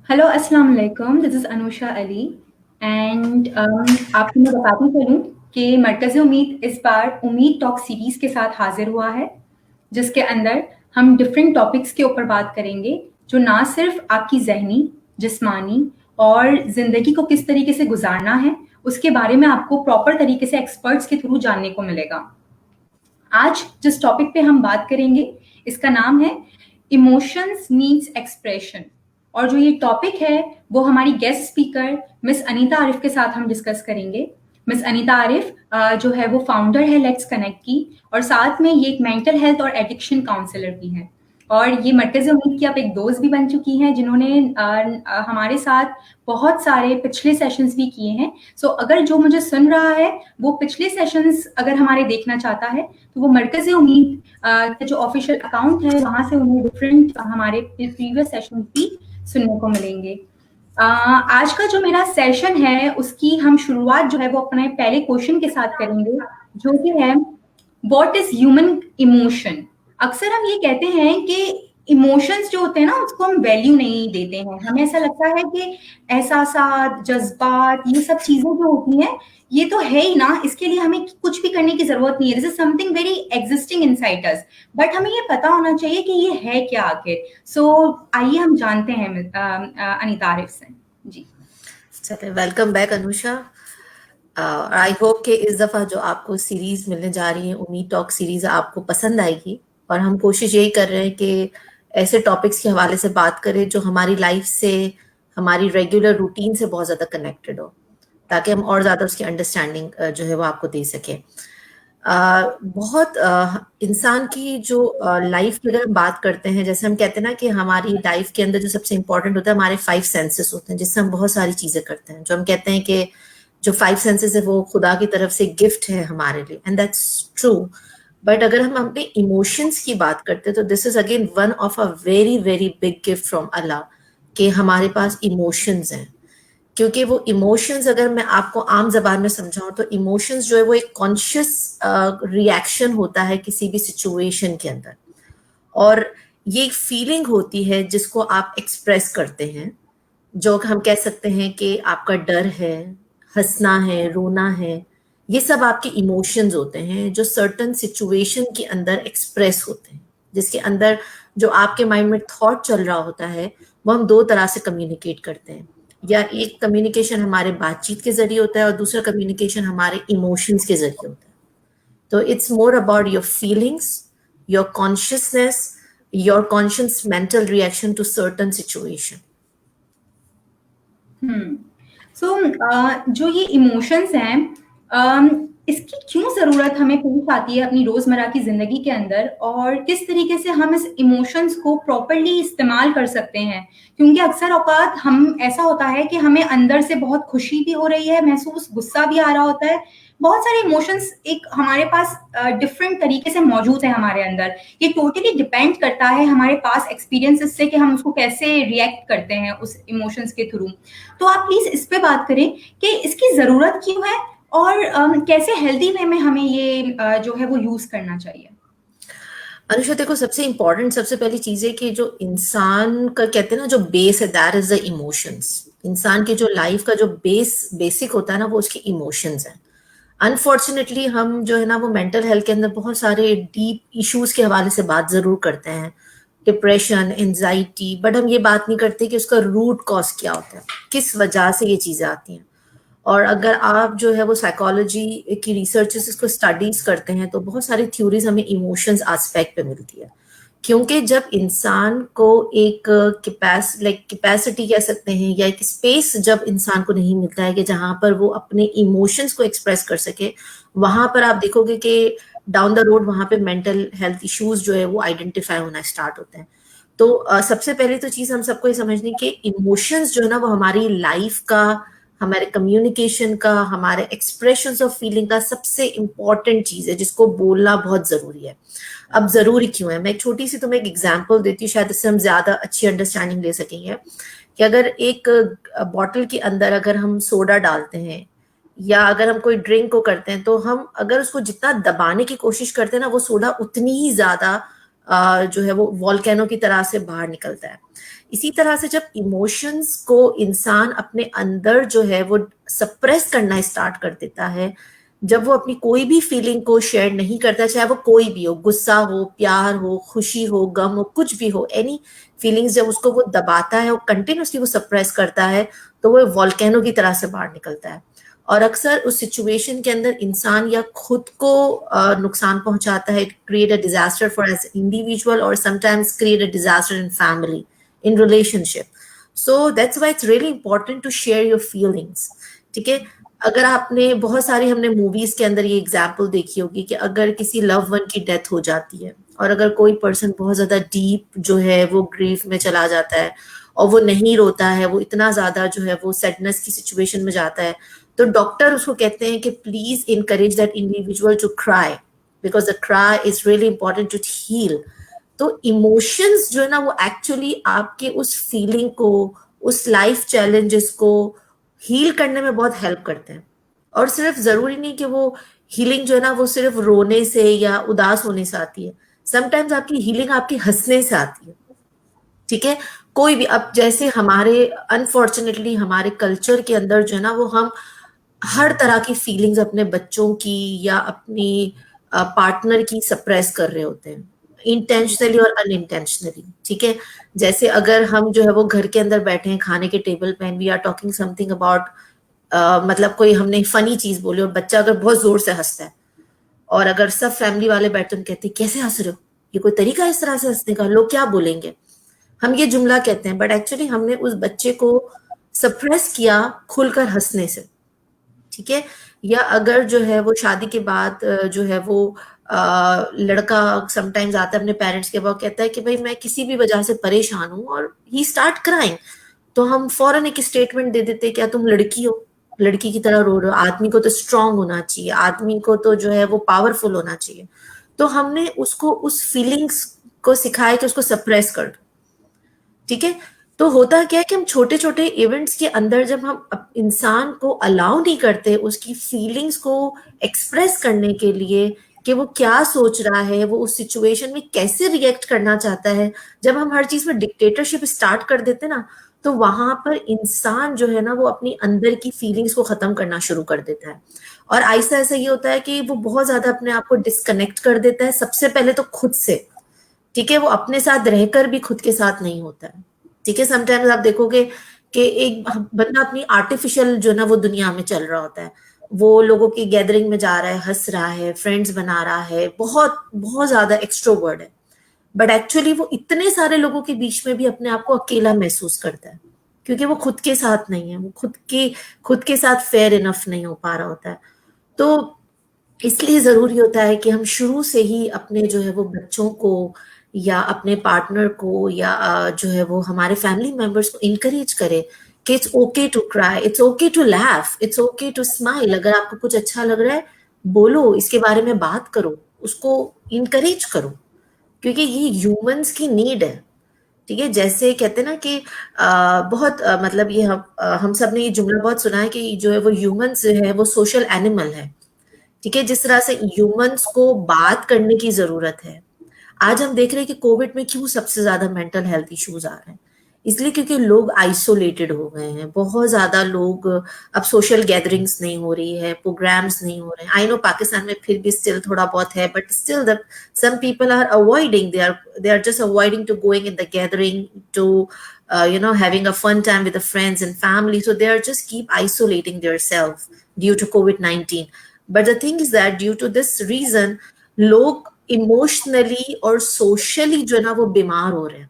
Hello अस्सलाम वालेकुम, this is Anusha Ali and आपको मैं बताती चलूँ कि मरकज़ उम्मीद इस बार उम्मीद टॉक सीरीज़ के साथ हाज़िर हुआ है, जिसके अंदर हम डिफरेंट टॉपिक्स के ऊपर बात करेंगे, जो ना सिर्फ़ आपकी ज़हनी, जिस्मानी और ज़िंदगी को किस तरीके से गुज़ारना है, उसके बारे में आपको प्रॉपर तरीके से एक्सपर्ट्स के थ्रू जानने को मिलेगा। आज जिस टॉपिक पे हम बात करेंगे, इसका नाम है इमोशंस नीड्स एक्सप्रेशन और जो ये टॉपिक है वो हमारी guest speaker miss Anita Arif के साथ हम डिस्कस करेंगे। मिस अनीता आरिफ जो है वो फाउंडर है लेट्स कनेक्ट की और साथ में ये एक मेंटल हेल्थ और एडिक्शन काउंसलर भी है और ये मरकज़ उम्मीद की अब एक दोस्त भी बन चुकी हैं जिन्होंने हमारे साथ बहुत सारे पिछले सेशंस भी किए हैं। सो अगर जो मुझे सुन रहा है वो पिछले सेशंस अगर हमारे देखना चाहता है तो वो मरकज़ उम्मीद का जो ऑफिशियल अकाउंट है वहाँ से उन्हें डिफरेंट हमारे प्रीवियस सेशंस भी सुनने को मिलेंगे। आज का जो मेरा सेशन है उसकी हम शुरुआत जो है वो अपने पहले क्वेश्चन के साथ करेंगे, जो कि है व्हाट इज ह्यूमन इमोशन। अक्सर हम ये कहते हैं कि इमोशंस जो होते हैं ना उसको हम वैल्यू नहीं देते हैं, हमें ऐसा लगता है कि एहसासात, जज्बात, ये सब चीजें जो होती हैं ये तो है ही ना, इसके लिए हमें कुछ भी करने की जरूरत नहीं है। This is something very existing inside us, but हमें ये पता होना चाहिए कि ये है क्या आखिर। सो आइए हम जानते हैं अनीता आरिफ से। जी चलिए, welcome back Anusha. I hope कि इस दफ़ा जो आपको सीरीज मिलने जा रही है उम्मीद टॉक सीरीज आपको पसंद आएगी और हम कोशिश यही कर रहे हैं कि ऐसे टॉपिक्स के हवाले से बात करें जो हमारी लाइफ से, हमारी रेगुलर रूटीन से बहुत ज़्यादा कनेक्टेड हो, ताकि हम और ज़्यादा उसकी अंडरस्टैंडिंग जो है वो आपको दे सकें। बहुत इंसान की जो लाइफ की अगर हम बात करते हैं, जैसे हम कहते हैं ना कि हमारी लाइफ के अंदर जो सबसे इम्पोर्टेंट होता है हमारे 5 सेंसेस होते हैं, जिससे हम बहुत सारी चीजें करते हैं। जो हम कहते हैं कि जो 5 सेंसेस है वो खुदा की तरफ से गिफ्ट है हमारे लिए, एंड दैट्स ट्रू। बट अगर हम अपने इमोशंस की बात करते हैं तो this is again one of a very very big gift from Allah कि हमारे पास इमोशंस हैं। क्योंकि वो इमोशंस, अगर मैं आपको आम जबान में समझाऊं तो इमोशंस जो है वो एक कॉन्शियस रिएक्शन होता है किसी भी सिचुएशन के अंदर, और ये एक फीलिंग होती है जिसको आप एक्सप्रेस करते हैं। जो हम कह सकते हैं कि आपका डर है, हंसना है, रोना है, ये सब आपके इमोशंस होते हैं जो सर्टन सिचुएशन के अंदर एक्सप्रेस होते हैं, जिसके अंदर जो आपके माइंड में थॉट चल रहा होता है वो हम दो तरह से कम्युनिकेट करते हैं। या एक कम्युनिकेशन हमारे बातचीत के जरिए होता है और दूसरा कम्युनिकेशन हमारे इमोशंस के जरिए होता है। तो it's more about your feelings, your consciousness, your conscious mental reaction to certain situation. So जो ये इमोशंस हैं, इसकी क्यों ज़रूरत हमें पेश आती है अपनी रोज़मर्रा की ज़िंदगी के अंदर और किस तरीके से हम इस इमोशंस को प्रॉपर्ली इस्तेमाल कर सकते हैं? क्योंकि अक्सर औकात हम ऐसा होता है कि हमें अंदर से बहुत खुशी भी हो रही है महसूस, गुस्सा भी आ रहा होता है, बहुत सारे इमोशंस एक हमारे पास डिफरेंट तरीके से मौजूद है हमारे अंदर। ये टोटली डिपेंड करता है हमारे पास एक्सपीरियंसेस से कि हम उसको कैसे रिएक्ट करते हैं उस इमोशंस के थ्रू। तो आप प्लीज इस पे बात करें कि इसकी जरूरत क्यों है और कैसे हेल्दी वे में हमें ये जो है वो यूज करना चाहिए। अनुषा, देखो, सबसे इंपॉर्टेंट, सबसे पहली चीज है कि जो इंसान का कहते हैं ना, जो बेस है, दैट इज द इमोशंस। इंसान की जो लाइफ का जो बेसिक होता है ना, वो उसके इमोशंस है। अनफॉर्चुनेटली हम जो है ना वो मेंटल हेल्थ के अंदर बहुत सारे डीप इश्यूज के हवाले से बात जरूर करते हैं, डिप्रेशन, एंजाइटी, बट हम ये बात नहीं करते कि उसका रूट कॉज क्या होता है, किस वजह से ये चीजें आती हैं। और अगर आप जो है वो साइकोलॉजी की रिसर्चेस इसको स्टडीज करते हैं तो बहुत सारी थ्योरीज हमें इमोशंस एस्पेक्ट पे मिलती है। क्योंकि जब इंसान को एक कैपेसिटी कह सकते हैं या एक स्पेस जब इंसान को नहीं मिलता है कि जहां पर वो अपने इमोशंस को एक्सप्रेस कर सके, वहां पर आप देखोगे कि डाउन द रोड वहां पे मेंटल हेल्थ इश्यूज जो है वो आइडेंटिफाई होना स्टार्ट होते हैं। तो सबसे पहले तो चीज हम सबको ये समझनी कि इमोशंस जो है ना वो हमारी लाइफ का, हमारे कम्युनिकेशन का, हमारे एक्सप्रेशन ऑफ फीलिंग का सबसे इंपॉर्टेंट चीज है जिसको बोलना बहुत जरूरी है। अब जरूरी क्यों है, मैं एक छोटी सी तुम्हें एक एग्जांपल देती हूँ, शायद इससे हम ज्यादा अच्छी अंडरस्टैंडिंग ले सकेंगे। कि अगर एक बॉटल के अंदर अगर हम सोडा डालते हैं या अगर हम कोई ड्रिंक को करते हैं, तो हम अगर उसको जितना दबाने की कोशिश करते हैं ना, वो सोडा उतनी ही ज्यादा जो है वो वॉल्केनो की तरह से बाहर निकलता है। इसी तरह से जब इमोशंस को इंसान अपने अंदर जो है वो सप्रेस करना स्टार्ट कर देता है, जब वो अपनी कोई भी फीलिंग को शेयर नहीं करता, चाहे वो कोई भी हो, गुस्सा हो, प्यार हो, खुशी हो, गम हो, कुछ भी हो, एनी फीलिंग्स, जब उसको वो दबाता है और कंटिन्यूसली वो सप्रेस करता है, तो वो वॉल्केनो की तरह से बाहर निकलता है। और अक्सर उस सिचुएशन के अंदर इंसान या खुद को नुकसान पहुंचाता है, create a disaster for as individual, और sometimes create a disaster in family, in relationship. So that's why it's really important to share your feelings. ठीक है, अगर आपने बहुत सारी हमने मूवीज के अंदर ये एग्जाम्पल देखी होगी कि अगर किसी लव वन की डेथ हो जाती है और अगर कोई पर्सन बहुत ज्यादा डीप जो है वो ग्रीफ में चला जाता है और वो नहीं रोता है, वो इतना ज्यादा जो है वो सैडनेस की सिचुएशन में जाता है, तो डॉक्टर उसको कहते हैं कि please encourage that individual to cry, because the cry is really important to heal. तो इमोशंस जो है ना वो एक्चुअली आपके उस फीलिंग को, उस लाइफ चैलेंजेस को हील करने में बहुत हेल्प करते हैं। और सिर्फ जरूरी नहीं कि वो हीलिंग जो है ना वो सिर्फ रोने से या उदास होने से आती है, समटाइम्स आपकी हीलिंग आपकी हंसने से आती है। ठीक है, कोई भी, अब जैसे हमारे अनफॉर्चुनेटली हमारे कल्चर के अंदर जो है ना वो हम हर तरह की फीलिंग्स अपने बच्चों की या अपनी पार्टनर की सप्रेस कर रहे होते हैं, इंटेंशनली और अनइंटेंशनली। ठीक है, जैसे अगर हम जो है वो घर के अंदर बैठे हैं खाने के टेबल पे, we are talking something about, मतलब कोई हमने फनी चीज बोली और बच्चा अगर बहुत जोर से हंसता है, और अगर सब फैमिली वाले बैठते हैं कहते हैं कैसे हंस रहे हो, ये कोई तरीका है इस तरह से हंसने का, लोग क्या बोलेंगे, हम ये जुमला कहते हैं, बट एक्चुअली हमने उस बच्चे को सप्रेस किया खुलकर हंसने से। ठीक है, या अगर जो है वो शादी के बाद जो है वो लड़का समटाइम्स आता है अपने पेरेंट्स के पास, कहता है कि भाई मैं किसी भी वजह से परेशान हूँ, और ही स्टार्ट क्राइंग, तो हम फौरन एक स्टेटमेंट दे देते हैं क्या तुम लड़की हो, लड़की की तरह रो रहे हो, आदमी को तो स्ट्रांग होना चाहिए, आदमी को तो जो है वो पावरफुल होना चाहिए। तो हमने उसको उस फीलिंग्स को सिखाया कि उसको सप्रेस कर दो। ठीक है, तो होता क्या है कि हम छोटे छोटे इवेंट्स के अंदर जब हम इंसान को अलाउ नहीं करते उसकी फीलिंग्स को एक्सप्रेस करने के लिए कि वो क्या सोच रहा है, वो उस सिचुएशन में कैसे रिएक्ट करना चाहता है, जब हम हर चीज में डिक्टेटरशिप स्टार्ट कर देते ना, तो वहां पर इंसान जो है ना वो अपनी अंदर की फीलिंग्स को खत्म करना शुरू कर देता है। और ऐसा ऐसा ये होता है कि वो बहुत ज्यादा अपने आप को डिस्कनेक्ट कर देता है, सबसे पहले तो खुद से। ठीक है, वो अपने साथ रहकर भी खुद के साथ नहीं होता है। ठीक है, समटाइम्स आप देखोगे कि एक बंदा अपनी आर्टिफिशियल जो ना वो दुनिया में चल रहा होता है, वो लोगों की गैदरिंग में जा रहा है, हंस रहा है, फ्रेंड्स बना रहा है, बहुत बहुत ज्यादा एक्सट्रोवर्ट है, बट एक्चुअली वो इतने सारे लोगों के बीच में भी अपने आप को अकेला महसूस करता है, क्योंकि वो खुद के साथ नहीं है, वो खुद के साथ फेयर इनफ नहीं हो पा रहा होता है। तो इसलिए जरूरी होता है कि हम शुरू से ही अपने जो है वो बच्चों को या अपने पार्टनर को या जो है वो हमारे फैमिली मेंबर्स को इनकरेज करें कि it's okay to cry, it's okay to laugh, it's okay to smile. अगर आपको कुछ अच्छा लग रहा है बोलो, इसके बारे में बात करो, उसको इनकरेज करो, क्योंकि ये ह्यूमंस की नीड है। ठीक है, जैसे कहते हैं ना कि बहुत मतलब ये हम सब ने ये जुमला बहुत सुना है कि जो है वो ह्यूमंस जो है वो सोशल एनिमल है। ठीक है, जिस तरह से ह्यूमंस को बात करने की जरूरत है, आज हम देख रहे हैं कि कोविड में क्यों सबसे ज्यादा मेंटल हेल्थ इश्यूज आ रहे हैं, इसलिए क्योंकि लोग आइसोलेटेड हो गए हैं, बहुत ज्यादा लोग, अब सोशल गैदरिंग्स नहीं हो रही है, प्रोग्राम्स नहीं हो रहे हैं। आई नो पाकिस्तान में फिर भी स्टिल थोड़ा बहुत है, but still the some people are avoiding, they are just avoiding to going in the gathering, to having a fun time with the friends and family, so they are just keep isolating themselves due to COVID-19. But the thing is that due to this reason, लोग emotionally और socially जो है ना वो बीमार हो रहे हैं।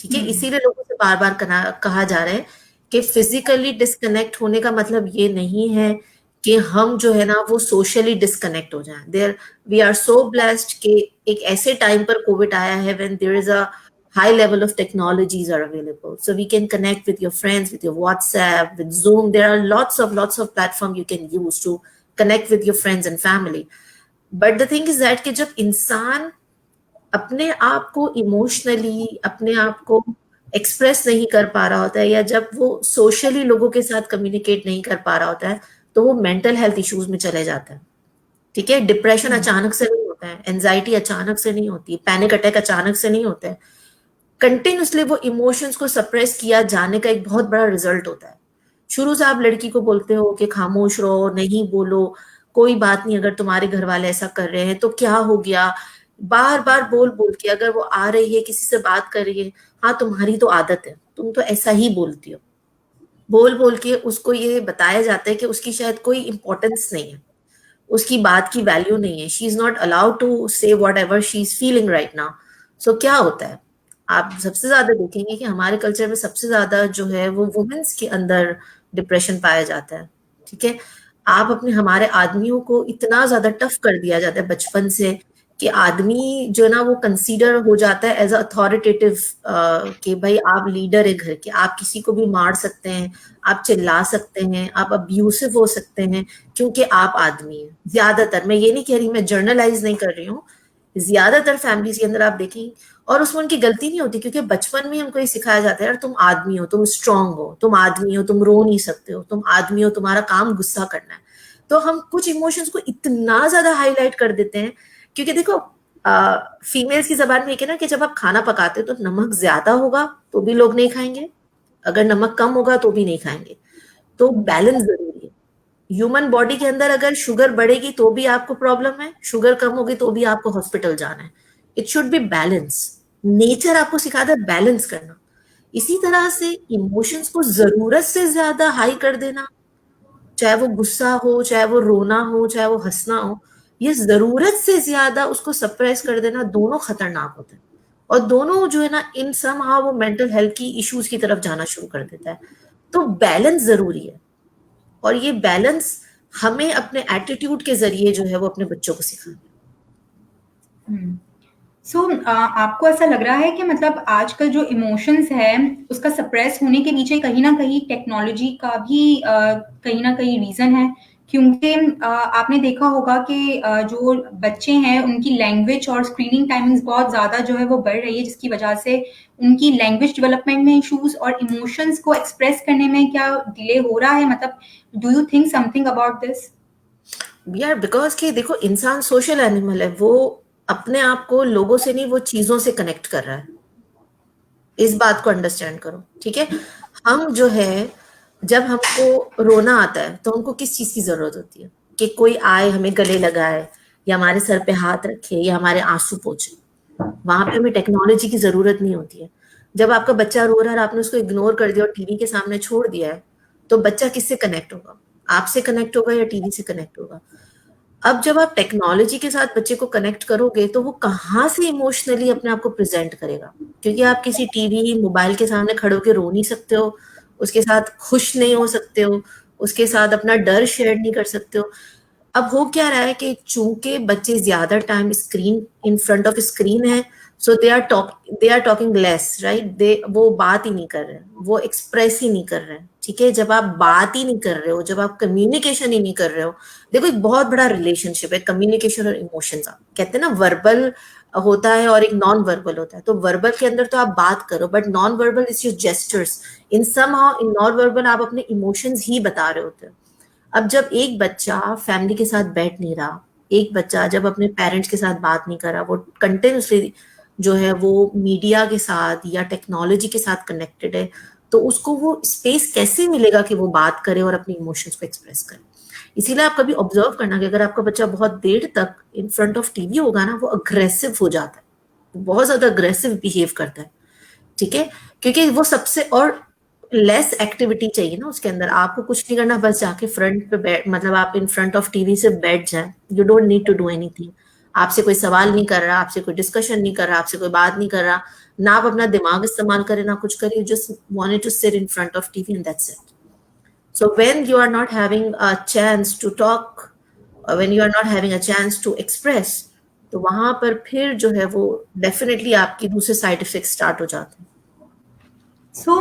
ठीक है, इसीलिए लोगों से बार बार कहा जा रहा है कि फिजिकली डिस्कनेक्ट होने का मतलब ये नहीं है कि हम जो है ना वो सोशली डिस्कनेक्ट हो जाएं। There we are so blessed कि एक ऐसे टाइम पर कोविड आया है when there is a high level of technologies are available, so we can connect with your friends with your WhatsApp, with Zoom. There are lots of platform you can use to connect with your friends and family. But the thing is that कि जब इंसान अपने आप को emotionally अपने आप को express नहीं कर पा रहा होता है, या जब वो सोशली लोगों के साथ कम्युनिकेट नहीं कर पा रहा होता है, तो वो मेंटल हेल्थ इश्यूज में चले जाता है। ठीक है, डिप्रेशन अचानक से नहीं होता है, एंजाइटी अचानक से नहीं होती, पैनिक अटैक अचानक से नहीं होता है, कंटिन्यूसली वो इमोशंस को सप्रेस किया जाने का एक बहुत बड़ा रिजल्ट होता है। शुरू से आप लड़की को बोलते हो कि खामोश रहो, नहीं बोलो, कोई बात नहीं, अगर तुम्हारे घर वाले ऐसा कर रहे हैं तो क्या हो गया, बार बार बोल बोल के, अगर वो आ रही है किसी से बात कर रही है, हाँ तुम्हारी तो आदत है, तुम तो ऐसा ही बोलती हो, बोल बोल के उसको ये बताया जाता है कि उसकी शायद कोई इंपॉर्टेंस नहीं है, उसकी बात की वैल्यू नहीं है, she is not allowed to say whatever she is feeling right now. So क्या होता है, आप सबसे ज्यादा देखेंगे कि हमारे कल्चर में सबसे ज्यादा जो है वो वुमेन्स के अंदर डिप्रेशन पाया जाता है। ठीक है, आप अपने हमारे आदमियों को इतना ज्यादा टफ कर दिया जाता है बचपन से कि आदमी जो है ना वो कंसीडर हो जाता है एज अथॉरिटेटिव, कि भाई आप लीडर है घर के, आप किसी को भी मार सकते हैं, आप चिल्ला सकते हैं, आप अब्यूसिव हो सकते हैं क्योंकि आप आदमी हैं। ज्यादातर, मैं ये नहीं कह रही, मैं जर्नलाइज नहीं कर रही हूँ, ज्यादातर फैमिलीज के अंदर आप देखें, और उसमें उनकी गलती नहीं होती क्योंकि बचपन में हमको ये सिखाया जाता है यार तुम आदमी हो, तुम स्ट्रांग हो, तुम आदमी हो, तुम रो नहीं सकते हो, तुम आदमी हो, तुम्हारा काम गुस्सा करना है। तो हम कुछ इमोशंस को इतना ज्यादा हाईलाइट कर देते हैं क्योंकि देखो फीमेल्स की जबान में एक है ना कि जब आप खाना पकाते हो तो नमक ज्यादा होगा तो भी लोग नहीं खाएंगे, अगर नमक कम होगा तो भी नहीं खाएंगे। तो बैलेंस जरूरी है। ह्यूमन बॉडी के अंदर अगर शुगर बढ़ेगी तो भी आपको प्रॉब्लम है, शुगर कम होगी तो भी आपको हॉस्पिटल जाना है। It should be balance. Nature आपको सिखाता है बैलेंस करना। इसी तरह से इमोशंस को जरूरत से ज्यादा हाई कर देना, चाहे वो गुस्सा हो, चाहे वो रोना हो, चाहे वो हंसना हो, ये जरूरत से ज्यादा उसको सप्रेस कर देना, दोनों खतरनाक होते हैं और दोनों जो है ना इन समहाउ वो मेंटल हेल्थ की इश्यूज की तरफ जाना शुरू कर देता है। तो बैलेंस जरूरी है और ये बैलेंस हमें अपने एटीट्यूड के जरिए जो है वो अपने बच्चों को सिखाना। सो आपको ऐसा लग रहा है कि मतलब आजकल जो इमोशंस है उसका सप्रेस होने के पीछे कहीं ना कहीं टेक्नोलॉजी का भी कहीं ना कहीं रीजन है, क्योंकि आपने देखा होगा कि जो बच्चे हैं उनकी लैंग्वेज और स्क्रीनिंग टाइमिंग्स बहुत ज़्यादा जो है वो बढ़ रही है, जिसकी वजह से उनकी लैंग्वेज डेवलपमेंट में इश्यूज और इमोशंस को एक्सप्रेस करने में क्या डिले हो रहा है। मतलब do you think something about this? यार बिकॉज कि देखो इंसान सोशल एनिमल है, वो अपने आप को लोगों से नहीं वो चीजों से कनेक्ट कर रहा है। इस बात को अंडरस्टैंड करो, ठीक है। हम जो है जब हमको रोना आता है तो हमको किस चीज की जरूरत होती है कि कोई आए हमें गले लगाए या हमारे सर पे हाथ रखे या हमारे आंसू पोंछे। वहां पे हमें टेक्नोलॉजी की जरूरत नहीं होती है। जब आपका बच्चा रो रहा है और आपने उसको इग्नोर कर दिया और टीवी के सामने छोड़ दिया है तो बच्चा किससे कनेक्ट होगा? आपसे कनेक्ट होगा या टीवी से कनेक्ट होगा? अब जब आप टेक्नोलॉजी के साथ बच्चे को कनेक्ट करोगे तो वो कहाँ से इमोशनली अपने आप को प्रेजेंट करेगा? क्योंकि आप किसी टीवी मोबाइल के सामने खड़े होकर रो नहीं सकते हो, उसके साथ खुश नहीं हो सकते हो, उसके साथ अपना डर शेयर नहीं कर सकते हो। अब हो क्या रहा है कि चूंकि बच्चे ज्यादा time screen in front of screen है, so they are talking less, right? They वो बात ही नहीं कर रहे हैं, वो एक्सप्रेस ही नहीं कर रहे हैं। ठीक है, जब आप बात ही नहीं कर रहे हो, जब आप कम्युनिकेशन ही नहीं कर रहे हो, देखो एक बहुत बड़ा रिलेशनशिप है कम्युनिकेशन और इमोशंस का। कहते हैं ना वर्बल होता है और एक नॉन वर्बल होता है। तो वर्बल के अंदर तो आप बात करो but non verbal is your gestures. In somehow in non verbal आप अपने इमोशंस ही बता रहे होते हो। अब जब एक बच्चा फैमिली के साथ बैठ नहीं रहा, एक बच्चा जब अपने पेरेंट्स के साथ बात नहीं कर रहा, वो कंटिन्यूसली जो है वो मीडिया के साथ या टेक्नोलॉजी के साथ कनेक्टेड है, तो उसको वो स्पेस कैसे मिलेगा कि वो बात करे और अपने इमोशंस को एक्सप्रेस करे? इसीलिए आप कभी ऑब्जर्व करना कि अगर आपका बच्चा बहुत देर तक इन फ्रंट ऑफ टीवी होगा ना, वो अग्रेसिव हो जाता है, बहुत ज्यादा अग्रेसिव बिहेव करता है। ठीक है, क्योंकि वो सबसे और लेस एक्टिविटी चाहिए ना उसके अंदर। आपको कुछ नहीं करना, बस जाके फ्रंट पे बैठ, मतलब आप इन फ्रंट ऑफ टीवी से बैठ जाए, you don't need to do anything. आपसे कोई सवाल नहीं कर रहा, आपसे कोई डिस्कशन नहीं कर रहा, आपसे कोई बात नहीं कर रहा, ना आप अपना दिमाग इस्तेमाल करें ना कुछ करें, just wanted to sit in front of TV and that's it. So when you are not having a chance to talk, when you are not having a chance to express, तो वहां पर फिर जो है वो डेफिनेटली आपकी दूसरे side effect start हो जाते हैं। सो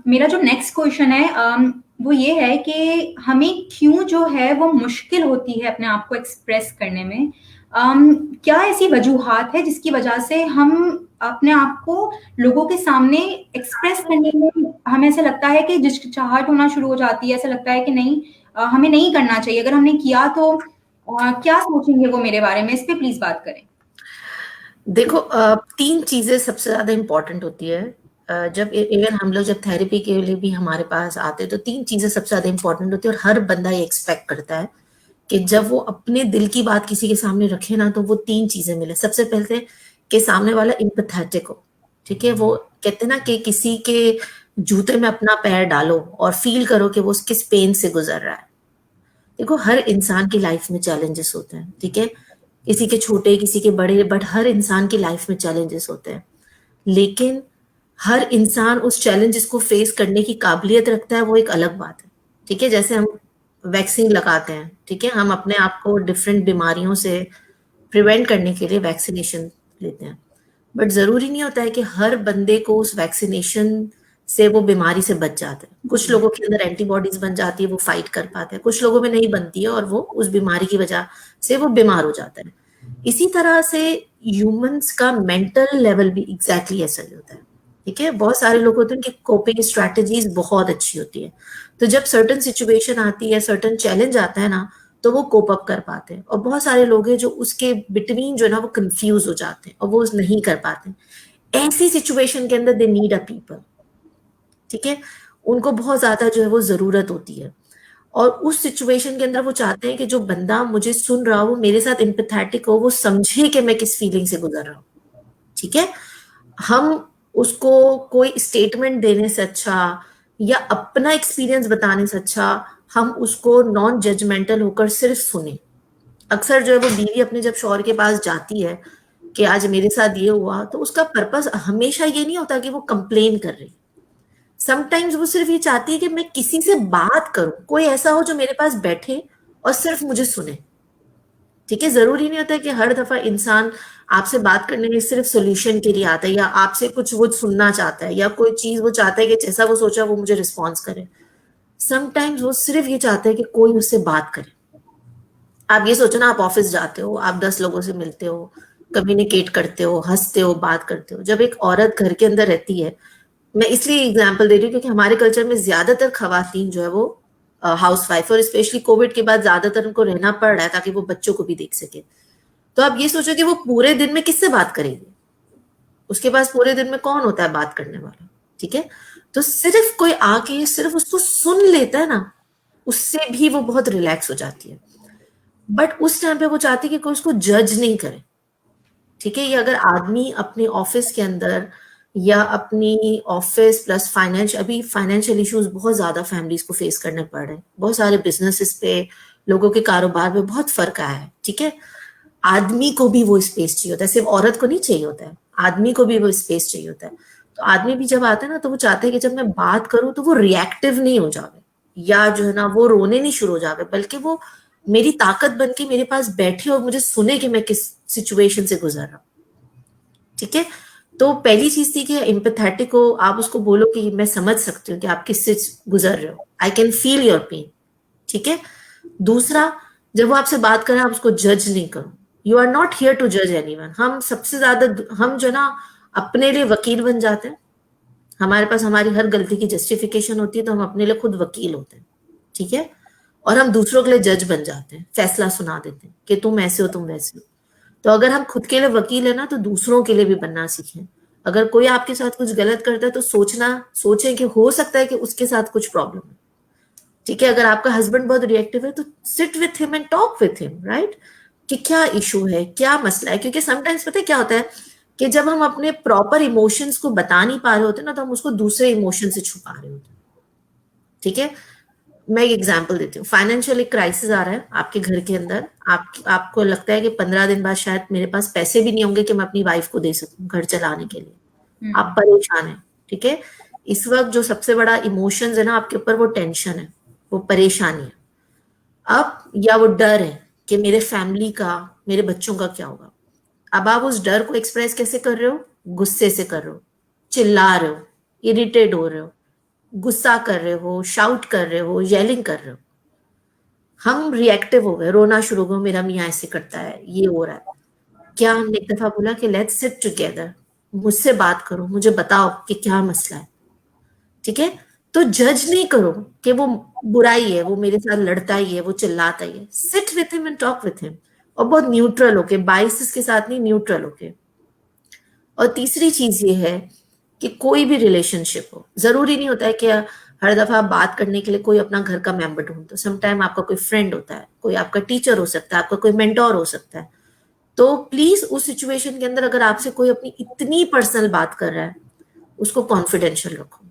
मेरा जो नेक्स्ट क्वेश्चन है वो ये है कि हमें क्यों जो है वो मुश्किल होती है अपने आप को एक्सप्रेस करने में? क्या ऐसी वजूहात है जिसकी वजह से हम अपने आप को लोगों के सामने एक्सप्रेस करने में हमें ऐसा लगता है कि हिचकिचाहट होना शुरू हो जाती है, ऐसा लगता है कि नहीं हमें नहीं करना चाहिए, अगर हमने किया तो क्या सोचेंगे वो मेरे बारे में, इस पे प्लीज बात करें। देखो, 3 चीज़ें सबसे ज़्यादा इम्पोर्टेंट होती है। जब इवन हम लोग जब थेरेपी के लिए भी हमारे पास आते हैं, तो 3 चीज़ें सबसे ज़्यादा इम्पोर्टेंट होती है और हर बंदा ये एक्सपेक्ट करता है कि जब वो अपने दिल की बात किसी के सामने रखे ना, तो वो 3 चीज़ें मिले। सबसे पहले कि सामने वाला एम्पैथेटिक हो, ठीक है? वो कहते हैं ना कि किसी के जूते में अपना पैर डालो और फ़ील करो कि वो किस पेन से गुज़र रहा है। देखो, हर इंसान की लाइफ में चैलेंजेस होते हैं, ठीक है? किसी के छोटे, किसी के बड़े, बट हर इंसान की लाइफ में चैलेंजेस होते हैं। लेकिन हर इंसान उस चैलेंजेस को फेस करने की काबिलियत रखता है, वो एक अलग बात है, ठीक है? जैसे हम वैक्सीन लगाते हैं, ठीक है? हम अपने आप को डिफरेंट बीमारियों से प्रिवेंट करने के लिए वैक्सीनेशन लेते हैं, बट ज़रूरी नहीं होता है कि हर बंदे को उस वैक्सीनेशन से वो बीमारी से बच जाता है। कुछ लोगों के अंदर एंटीबॉडीज बन जाती है, वो फाइट कर पाते हैं, कुछ लोगों में नहीं बनती है और वो उस बीमारी की वजह से वो बीमार हो जाता है। इसी तरह से ह्यूमंस का मेंटल लेवल भी एग्जैक्टली ऐसा ही होता है, ठीक है? बहुत सारे लोग होते हैं उनकी कोपिंग स्ट्रैटेजीज बहुत अच्छी होती है, तो जब सर्टन सिचुएशन आती है, सर्टन चैलेंज आता है ना, तो वो कोप अप कर पाते हैं। और बहुत सारे लोग हैं जो उसके बिटवीन जो है ना वो कंफ्यूज हो जाते हैं और वो नहीं कर पाते। ऐसी सिचुएशन के अंदर दे नीड अ पीपल, ठीक है? उनको बहुत ज्यादा जो है वो जरूरत होती है। और उस सिचुएशन के अंदर वो चाहते हैं कि जो बंदा मुझे सुन रहा हो वो मेरे साथ एम्पैथेटिक हो, वो समझे कि मैं किस फीलिंग से गुजर रहा हूँ, ठीक है? हम उसको कोई स्टेटमेंट देने से अच्छा या अपना एक्सपीरियंस बताने से अच्छा हम उसको नॉन जजमेंटल होकर सिर्फ सुने। अक्सर जो है वो बीवी अपने जब शौहर के पास जाती है कि आज मेरे साथ ये हुआ, तो उसका पर्पस हमेशा ये नहीं होता कि वो कंप्लेन कर रही। समटाइम्स वो सिर्फ ये चाहती है कि मैं किसी से बात करूं, कोई ऐसा हो जो मेरे पास बैठे और सिर्फ मुझे सुने, ठीक है? जरूरी नहीं होता है कि हर दफा इंसान आपसे बात करने में सिर्फ सोल्यूशन के लिए आता है या आपसे कुछ वो सुनना चाहता है या कोई चीज वो चाहता है कि जैसा वो सोचा वो मुझे रिस्पॉन्स करे। समटाइम्स वो सिर्फ ये चाहता है कि कोई उससे बात करे। आप ये सोचो ना, आप ऑफिस जाते हो, आप 10 लोगों से मिलते हो, कम्युनिकेट करते हो, हंसते हो, बात करते हो। जब एक औरत घर के अंदर रहती है, मैं इसलिए एग्जाम्पल दे रही हूँ क्योंकि हमारे कल्चर में ज्यादातर खवातीन जो है वो हाउस वाइफ, और स्पेशली कोविड के बाद ज्यादातर उनको रहना पड़ रहा है ताकि वो बच्चों को भी देख सके। तो आप ये सोचो कि वो पूरे दिन में किससे बात करेगी? उसके पास पूरे दिन में कौन होता है बात करने वाला, ठीक है? तो सिर्फ कोई आके सिर्फ उसको सुन लेता है ना, उससे भी वो बहुत रिलैक्स हो जाती है। बट उस टाइम पे वो चाहती है कि कोई उसको जज नहीं करे, ठीक है? ये अगर आदमी अपने ऑफिस के अंदर या अपनी ऑफिस प्लस फाइनेंस, अभी फाइनेंशियल इश्यूज बहुत ज्यादा फैमिलीज को फेस करने पड़ रहे हैं, बहुत सारे बिजनेसेस पे, लोगों के कारोबार में बहुत फर्क आया है, ठीक है? आदमी को भी वो स्पेस चाहिए होता है, सिर्फ औरत को नहीं चाहिए होता है, आदमी को भी वो स्पेस चाहिए होता है। तो आदमी भी जब आता है ना, तो वो चाहते हैं कि जब मैं बात करूं तो वो रिएक्टिव नहीं हो जावे या जो है ना वो रोने नहीं शुरू हो जावे, बल्कि वो मेरी ताकत बन के मेरे पास बैठे और मुझे सुने कि मैं किस सिचुएशन से गुजर रहा हूँ, ठीक है? तो पहली चीज थी कि एम्पैथेटिक हो, आप उसको बोलो कि मैं समझ सकती हूँ कि आप किससे गुजर रहे हो, I can feel your pain, ठीक है? दूसरा, जब वो आपसे बात करें आप उसको जज नहीं करो। You are not here to जज एनीवन। हम सबसे ज्यादा हम जो ना अपने लिए वकील बन जाते हैं, हमारे पास हमारी हर गलती की जस्टिफिकेशन होती है, तो हम अपने लिए खुद वकील होते हैं, ठीक है? और हम दूसरों के लिए जज बन जाते हैं, फैसला सुना देते हैं कि तुम ऐसे हो, तुम वैसे हो। तो अगर हम खुद के लिए वकील है ना, तो दूसरों के लिए भी बनना सीखें। अगर कोई आपके साथ कुछ गलत करता है तो सोचें कि हो सकता है कि उसके साथ कुछ प्रॉब्लम है, ठीक है? अगर आपका हस्बैंड बहुत रिएक्टिव है तो sit with him and talk with him, right? कि क्या इशू है, क्या मसला है? क्योंकि समटाइम्स पता है क्या होता है कि जब हम अपने प्रॉपर इमोशंस को बता नहीं पा रहे होते ना, तो हम उसको दूसरे इमोशन से छुपा रहे होते हैं, ठीक है? मैं एक एग्जांपल देती हूँ। फाइनेंशियल एक क्राइसिस आ रहा है आपके घर के अंदर, आपको लगता है कि 15 दिन बाद शायद मेरे पास पैसे भी नहीं होंगे कि मैं अपनी वाइफ को दे सकूं घर चलाने के लिए। आप परेशान हैं, ठीक है? इस वक्त जो सबसे बड़ा इमोशंस है ना आपके ऊपर, वो टेंशन है, वो परेशानी है। अब या वो डर है कि मेरे फैमिली का, मेरे बच्चों का क्या होगा। अब आप उस डर को एक्सप्रेस कैसे कर रहे हो? गुस्से से कर रहे हो, चिल्ला रहे हो, इरिटेट हो रहे हो, गुस्सा कर रहे हो, शाउट कर रहे हो, येलिंग कर रहे हो। हम रिएक्टिव हो गए, रोना शुरू हो गए, मेरा मियाँ ऐसे करता है, ये हो रहा है। क्या हमने एक दफा बोला कि लेट्स सिट टुगेदर, मुझसे बात करो, मुझे बताओ कि क्या मसला है, ठीक है? तो जज नहीं करो कि वो बुराई है, वो मेरे साथ लड़ता ही है, वो चिल्लाता ही है। Sit with him and talk with him, और बहुत न्यूट्रल होके, बाइसेस के साथ नहीं, न्यूट्रल होके। और तीसरी चीज ये है कि कोई भी रिलेशनशिप हो, जरूरी नहीं होता है कि हर दफा बात करने के लिए कोई अपना घर का मेंबर ढूंढो। समटाइम आपका कोई फ्रेंड होता है, कोई आपका टीचर हो सकता है, आपका कोई मेंटोर हो सकता है। तो प्लीज उस सिचुएशन के अंदर अगर आपसे कोई अपनी इतनी पर्सनल बात कर रहा है, उसको कॉन्फिडेंशियल रखो।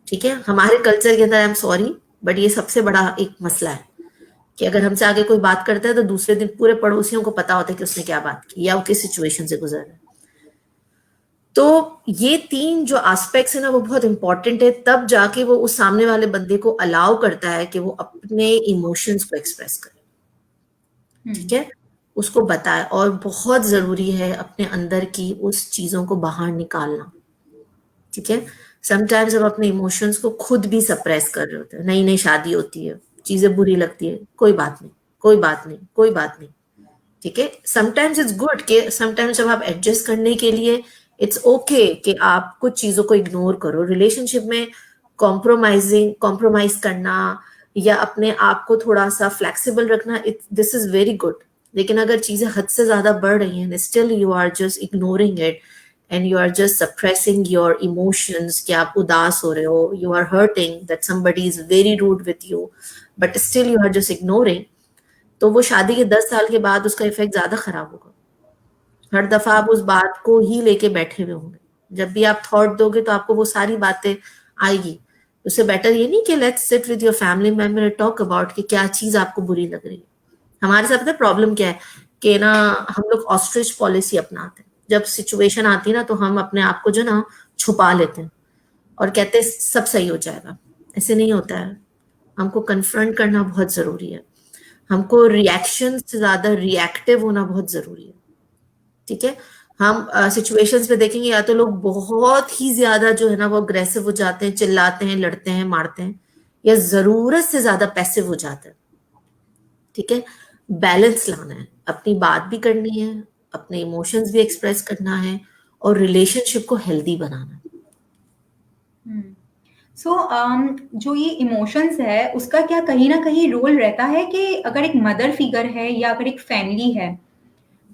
ठीक है, हमारे कल्चर के अंदर, आई एम सॉरी बट ये सबसे बड़ा एक मसला है कि अगर हमसे आगे कोई बात करता है तो दूसरे दिन पूरे पड़ोसियों को पता होता है कि उसने क्या बात की या वो किस सिचुएशन से गुजर रहा है। तो ये तीन जो एस्पेक्ट्स है ना, वो बहुत इंपॉर्टेंट है, तब जाके वो उस सामने वाले बंदे को अलाउ करता है कि वो अपने इमोशंस को एक्सप्रेस करे। ठीक है, उसको बताए। और बहुत जरूरी है अपने अंदर की उस चीजों को बाहर निकालना। ठीक है, समटाइम्स हम अपने इमोशंस को खुद भी सप्रेस कर रहे होते हैं। नई नई शादी होती है, चीजें बुरी लगती है, कोई बात नहीं, कोई बात नहीं, कोई बात नहीं। ठीक है, समटाइम्स इट्स गुड कि समटाइम्स जब आप एडजस्ट करने के लिए, इट्स ओके कि आप कुछ चीजों को इग्नोर करो। रिलेशनशिप में कॉम्प्रोमाइज करना या अपने आप को थोड़ा सा फ्लेक्सिबल रखना, दिस इज वेरी गुड। लेकिन अगर चीजें हद से ज्यादा बढ़ रही हैं, still you are just ignoring it and you are just suppressing your emotions, कि आप उदास हो रहे हो, you are hurting that somebody is very rude with you, but still you are just ignoring, तो वो शादी के 10 साल के बाद उसका इफेक्ट ज्यादा खराब होगा। हर दफा आप उस बात को ही लेके बैठे हुए होंगे। जब भी आप थॉट दोगे तो आपको वो सारी बातें आएगी। उससे बेटर ये नहीं कि let's sit with your family member and talk about कि क्या चीज आपको बुरी लग रही है। हमारे साथ पता है प्रॉब्लम क्या है कि ना, हम लोग ऑस्ट्रिच पॉलिसी अपनाते हैं। जब सिचुएशन आती है ना, तो हम अपने आप को जो ना छुपा लेते हैं और कहते हैं सब सही हो जाएगा। ऐसे नहीं होता है। हमको कन्फ्रंट करना बहुत जरूरी है। हमको रिएक्शन से ज्यादा रिएक्टिव होना बहुत जरूरी है। ठीक है, हम सिचुएशंस में देखेंगे या तो लोग बहुत ही ज्यादा जो है ना वो अग्रेसिव हो जाते हैं, चिल्लाते हैं, लड़ते हैं, मारते हैं, या जरूरत से ज्यादा पैसिव हो जाते हैं। ठीक है, बैलेंस लाना है, अपनी बात भी करनी है, अपने इमोशंस भी एक्सप्रेस करना है, और रिलेशनशिप को हेल्दी बनाना है। जो ये इमोशंस है, उसका क्या कहीं ना कहीं रोल रहता है कि अगर एक मदर फिगर है या अगर एक फैमिली है,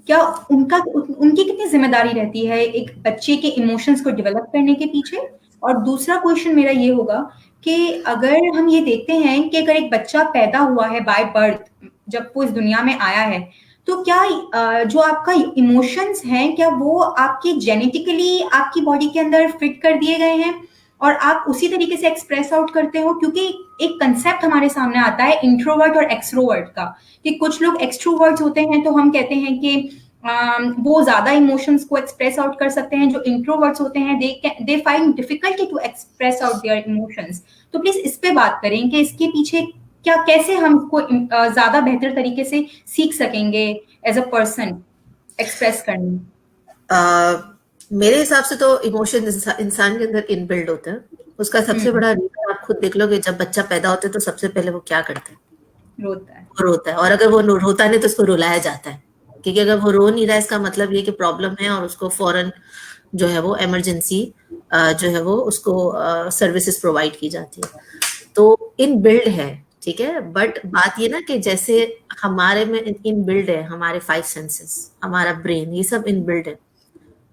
क्या उनकी कितनी जिम्मेदारी रहती है एक बच्चे के इमोशंस को डेवलप करने के पीछे? और दूसरा क्वेश्चन मेरा ये होगा कि अगर हम ये देखते हैं कि अगर एक बच्चा पैदा हुआ है बाय बर्थ, जब वो इस दुनिया में आया है, तो क्या जो आपका इमोशंस हैं, क्या वो आपके जेनेटिकली आपकी बॉडी के अंदर फिट कर दिए गए हैं और आप उसी तरीके से एक्सप्रेस आउट करते हो? क्योंकि एक कंसेप्ट हमारे सामने आता है इंट्रोवर्ट और एक्सट्रोवर्ट का, कि कुछ लोग एक्सट्रोवर्ट्स होते हैं तो हम कहते हैं कि वो ज्यादा इमोशंस को एक्सप्रेस आउट कर सकते हैं। जो इंट्रोवर्ट्स होते हैं they find difficulty to express out their emotions. तो प्लीज इस पे बात करें कि इसके पीछे क्या, कैसे हम इसको ज्यादा बेहतर तरीके से सीख सकेंगे एज अ पर्सन एक्सप्रेस करने। मेरे हिसाब से तो इमोशन इंसान के अंदर इनबिल्ड होता है। उसका सबसे बड़ा रीजन आप खुद देख लो कि जब बच्चा पैदा होता है तो सबसे पहले वो क्या करता है? रोता है। वो रोता है। और अगर वो रोता नहीं तो उसको रुलाया जाता है, क्योंकि अगर वो रो नहीं रहा है इसका मतलब ये कि प्रॉब्लम है, और उसको फौरन जो है वो इमरजेंसी जो है वो उसको सर्विसेज प्रोवाइड की जाती है। तो इन बिल्ड है, ठीक है। बट बात ये ना कि जैसे हमारे में इन बिल्ड है हमारे 5 सेंसेस, हमारा ब्रेन, ये सब इन बिल्ड है,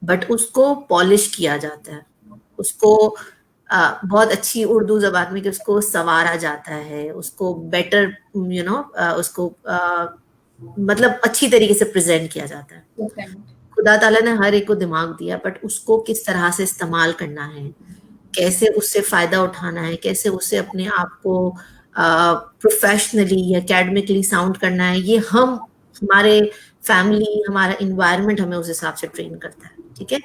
बट उसको पॉलिश किया जाता है, उसको बहुत अच्छी उर्दू जबान में कि उसको संवारा जाता है, उसको बेटर उसको मतलब अच्छी तरीके से प्रेजेंट किया जाता है। खुदा ताला ने हर एक को दिमाग दिया, बट उसको किस तरह से इस्तेमाल करना है, कैसे उससे फायदा उठाना है, कैसे उससे अपने आप को प्रोफेशनली या एकेडमिकली साउंड करना है, ये हमारे फैमिली, हमारा इन्वायरमेंट हमें उस हिसाब से ट्रेन करता है। ठीक है,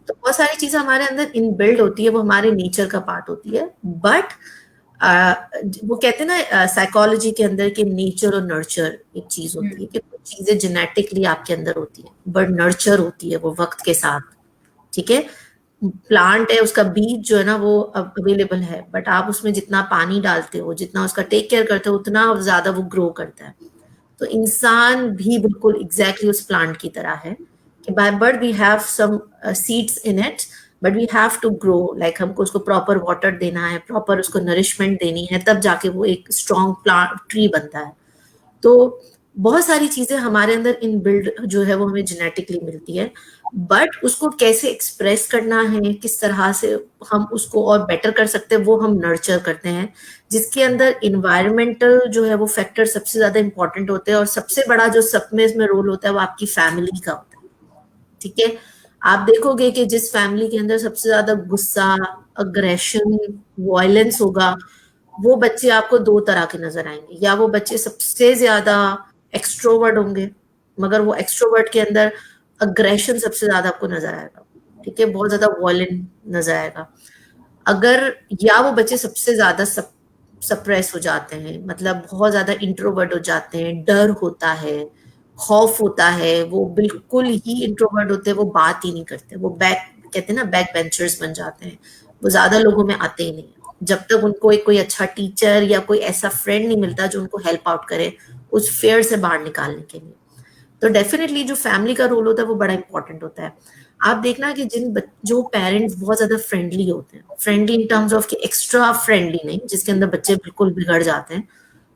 तो बहुत सारी चीजें हमारे अंदर इनबिल्ड होती है, वो हमारे नेचर का पार्ट होती है। बट वो कहते हैं ना साइकोलॉजी के अंदर कि नेचर और नर्चर एक चीज होती है, कि कुछ चीजें जेनेटिकली आपके अंदर होती है बट नर्चर होती है वो वक्त के साथ। ठीक है, प्लांट है, उसका बीज जो है ना वो अवेलेबल है, बट आप उसमें जितना पानी डालते हो, जितना उसका टेक केयर करते हो, उतना ज्यादा वो ग्रो करता है। तो इंसान भी बिल्कुल एग्जैक्टली उस प्लांट की तरह है कि by birth we have some seeds in it, but we have to grow, like हमको उसको प्रॉपर वाटर देना है, प्रॉपर उसको नरिशमेंट देनी है, तब जाके वो एक स्ट्रॉन्ग प्लांट ट्री बनता है। तो बहुत सारी चीजें हमारे अंदर इन बिल्ड जो है वो हमें जेनेटिकली मिलती है, बट उसको कैसे एक्सप्रेस करना है, किस तरह से हम उसको और बेटर कर सकते हैं, वो हम नर्चर करते हैं, जिसके अंदर इन्वायरमेंटल जो है वो फैक्टर सबसे ज्यादा इंपॉर्टेंट होते हैं, और सबसे बड़ा जो सब में इसमें रोल होता है वो आपकी फैमिली का होता है। ठीक है, आप देखोगे कि जिस फैमिली के अंदर सबसे ज्यादा गुस्सा, अग्रेशन, वायलेंस होगा, वो बच्चे आपको दो तरह के नजर आएंगे। या वो बच्चे सबसे ज्यादा एक्सट्रोवर्ट होंगे, मगर वो एक्सट्रोवर्ट के अंदर अग्रेशन सबसे ज्यादा आपको नजर आएगा। ठीक है, बहुत ज्यादा वायलेंट नजर आएगा। अगर या वो बच्चे सबसे ज्यादा सप्रेस हो जाते हैं, मतलब बहुत ज्यादा इंट्रोवर्ट हो जाते हैं, डर होता है, खौफ होता है, वो बिल्कुल ही इंट्रोवर्ट होते हैं, वो बात ही नहीं करते, वो बैक कहते हैं ना, बैक बेंचर्स बन जाते हैं, वो ज्यादा लोगों में आते ही नहीं है, जब तक उनको एक कोई अच्छा टीचर या कोई ऐसा फ्रेंड नहीं मिलता जो उनको हेल्प आउट करे उस फेयर से बाहर निकालने के लिए। तो डेफिनेटली जो फैमिली का रोल होता है वो बड़ा इंपॉर्टेंट होता है। आप देखना कि जो पेरेंट्स बहुत ज्यादा फ्रेंडली होते हैं, फ्रेंडली इन टर्म्स ऑफ कि एक्स्ट्रा फ्रेंडली नहीं जिसके अंदर बच्चे बिल्कुल बिगड़ जाते हैं,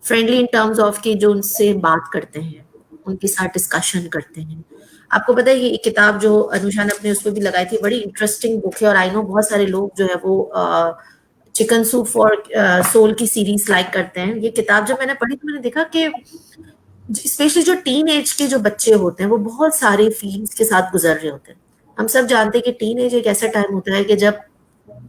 फ्रेंडली इन टर्म्स ऑफ कि जो उनसे बात करते हैं, उनके साथ डिस्कशन करते हैं। आपको पता है कि एक किताब जो अनुषा ने अपने उसमें भी लगाई थी, बड़ी इंटरेस्टिंग बुक है, और आई नो बहुत सारे लोग जो है वो चिकन सूप फॉर सोल की सीरीज लाइक करते हैं। ये किताब जब मैंने पढ़ी तो मैंने देखा कि स्पेशली जो टीन एज के जो बच्चे होते हैं वो बहुत सारे फीलिंग्स के साथ गुजर रहे होते हैं। हम सब जानते हैं कि टीन एज एक ऐसा टाइम होता है कि जब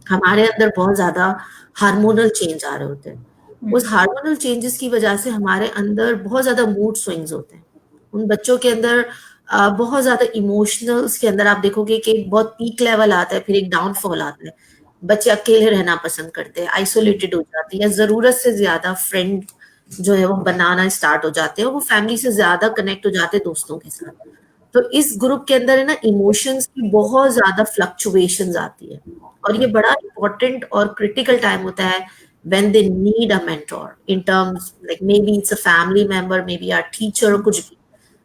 हमारे अंदर बहुत ज्यादा हार्मोनल चेंज आ रहे होते हैं। उस हार्मोनल चेंजेस की वजह से हमारे अंदर बहुत ज्यादा मूड स्विंग्स होते हैं। उन बच्चों के अंदर बहुत ज्यादा इमोशनल्स के अंदर आप देखोगे कि एक बहुत पीक लेवल आता है, फिर एक डाउनफॉल आता है। बच्चे अकेले रहना पसंद करते हैं, आइसोलेटेड हो जाते हैं, या जरूरत से ज्यादा फ्रेंड जो है वो बनाना स्टार्ट हो जाते हैं, वो फैमिली से ज्यादा कनेक्ट हो जाते हैं दोस्तों के साथ। तो इस ग्रुप के अंदर है ना, इमोशंस की बहुत ज्यादा फ्लक्चुएशंस आती है, और ये बड़ा इंपॉर्टेंट और क्रिटिकल टाइम होता है when they need a mentor in terms like maybe it's a family member, maybe a teacher, कुछ भी।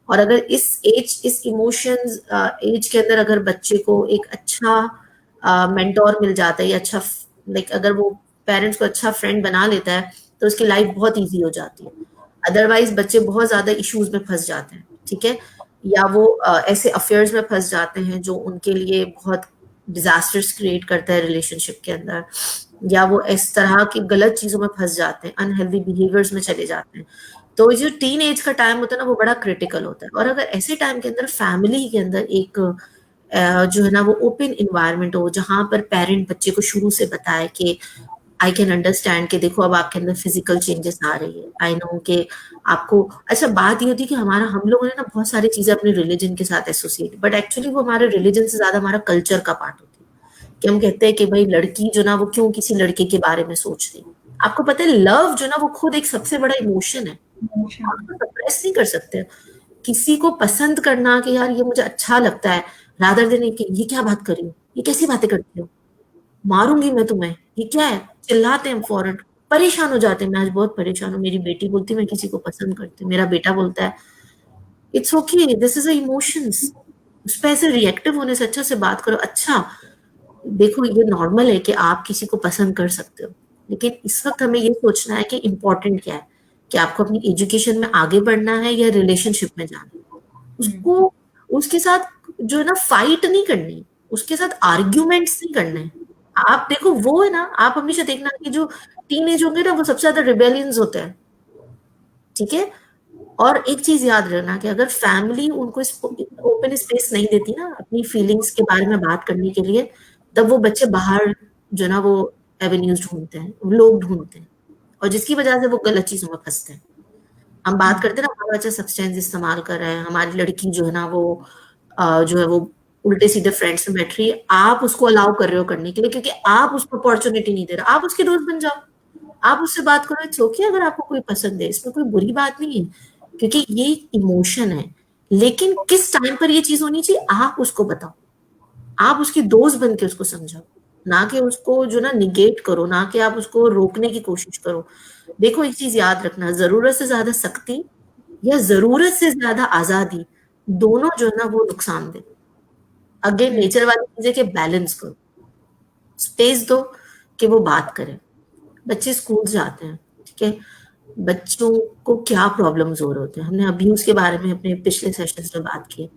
और अगर इस इमोशंस एज के अंदर अगर बच्चे को एक अच्छा मेंटोर मिल जाता है, या अच्छा लाइक अगर वो पेरेंट्स को अच्छा फ्रेंड बना लेता है, तो उसकी लाइफ बहुत इजी हो जाती है। अदरवाइज बच्चे बहुत ज्यादा इश्यूज में फंस जाते हैं। ठीक है, या वो ऐसे अफेयर्स में फंस जाते हैं जो उनके लिए बहुत डिजास्टर्स क्रिएट करता है रिलेशनशिप के अंदर, या वो इस तरह की गलत चीजों में फंस जाते हैं, अनहेल्दी बिहेवियर्स में चले जाते हैं। तो जो टीन एज का टाइम होता है ना, वो बड़ा क्रिटिकल होता है। और अगर ऐसे टाइम के अंदर फैमिली के अंदर एक जो है ना वो ओपन इन्वायरमेंट हो, जहां पर पेरेंट बच्चे को शुरू से बताए कि आई कैन अंडरस्टैंड कि देखो अब आपके अंदर फिजिकल चेंजेस आ रही है, आई नो कि आपको, अच्छा बात ये होती है कि हमारा, हम लोगों ने ना बहुत सारी चीजें अपने रिलीजन के साथ एसोसिएट, बट एक्चुअली वो हमारे रिलीजन से ज्यादा हमारा कल्चर का पार्ट होती है। कि हम कहते हैं कि भाई लड़की जो ना वो क्यों किसी लड़के के बारे में सोच रही। आपको पता है लव जो ना वो खुद एक सबसे बड़ा इमोशन है, आप उसको सप्रेस नहीं कर सकते। किसी को पसंद करना कि यार ये मुझे अच्छा लगता है, रादर देन कि ये क्या बात कर रही हो, ये कैसी बातें करती हो, मारूंगी मैं तुम्हें, ये क्या है, चिल्लाते हैं फौरन, परेशान हो जाते हैं। मैं आज बहुत परेशान हूँ, मेरी बेटी बोलती है मैं किसी को पसंद करती हूँ, मेरा बेटा बोलता है it's okay, this is a emotions. उस पर ऐसे रिएक्टिव होने से अच्छा से बात करो। अच्छा देखो ये नॉर्मल है कि आप किसी को पसंद कर सकते हो, लेकिन इस वक्त हमें ये सोचना है कि इम्पोर्टेंट क्या है, कि आपको अपनी एजुकेशन में आगे बढ़ना है या रिलेशनशिप में जाना है। उसको उसके साथ जो है ना फाइट नहीं करनी, उसके साथ आर्ग्यूमेंट्स नहीं करने हैं। आप देखो वो है ना, आप हमेशा देखना कि जो टीनेज होंगे ना वो सबसे ज्यादा रिबेलियंस होते हैं। ठीक है, और एक चीज याद रखना कि अगर फैमिली उनको ओपन स्पेस नहीं देती ना अपनी फीलिंग्स के बारे में बात करने के लिए, तब वो बच्चे बाहर जो ना वो एवेन्यूज ढूंढते हैं, लोग ढूंढते हैं, और जिसकी वजह से वो गलत चीजों में फंसते हैं। हम बात करते हैं ना, हमारा बच्चा सब्सटेंस इस्तेमाल कर रहा है, हमारी लड़की जो है ना वो जो है वो उल्टे सीधे फ्रेंड्स में बैठ रही है, आप उसको अलाउ कर रहे हो करने के लिए, क्योंकि आप उसको अपॉर्चुनिटी नहीं दे रहे। आप उसके दोस्त बन जाओ, आप उससे बात करो, इट्स ओके अगर आपको कोई पसंद है, इसमें कोई बुरी बात नहीं है, क्योंकि ये इमोशन है। लेकिन किस टाइम पर ये चीज होनी चाहिए आप उसको बताओ, आप उसकी दोस्त बन के उसको समझाओ, ना कि उसको जो ना निगेट करो, ना कि आप उसको रोकने की कोशिश करो। देखो एक चीज याद रखना, जरूरत से ज्यादा सख्ती या जरूरत से ज्यादा आजादी, दोनों जो है ना वो नुकसान दे। अगेन नेचर वाली चीजें के बैलेंस करो। स्पेस दो कि वो बात करें। बच्चे स्कूल जाते हैं, ठीक है, बच्चों को क्या प्रॉब्लम्स हो रहे होते हैं, हमने अब्यूज के बारे में अपने पिछले सेशंस में बात की।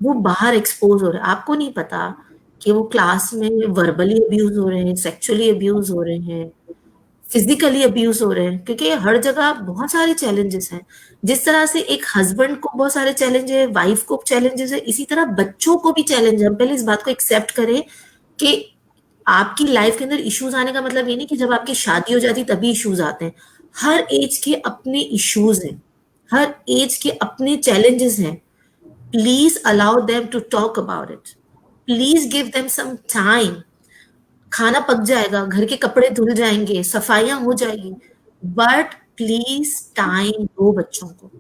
वो बाहर एक्सपोज हो रहे हैं, आपको नहीं पता कि वो क्लास में वर्बली अब्यूज हो रहे हैं, सेक्सुअली अब्यूज हो रहे हैं, फिजिकली अब्यूज हो रहे हैं, क्योंकि हर जगह बहुत सारे चैलेंजेस हैं। जिस तरह से एक हस्बैंड को बहुत सारे चैलेंज है, वाइफ को चैलेंजेस है, इसी तरह बच्चों को भी चैलेंज है। हम पहले इस बात को एक्सेप्ट करें कि आपकी लाइफ के अंदर इश्यूज आने का मतलब ये नहीं कि जब आपकी शादी हो जाती तभी इश्यूज आते हैं। हर एज के अपने इश्यूज हैं, हर एज के अपने चैलेंजेस हैं। Please allow them to talk about it, please give them some time. खाना पक जाएगा, घर के कपड़े धुल जाएंगे, सफाइयां हो जाएगी, बट प्लीज टाइम दो बच्चों को।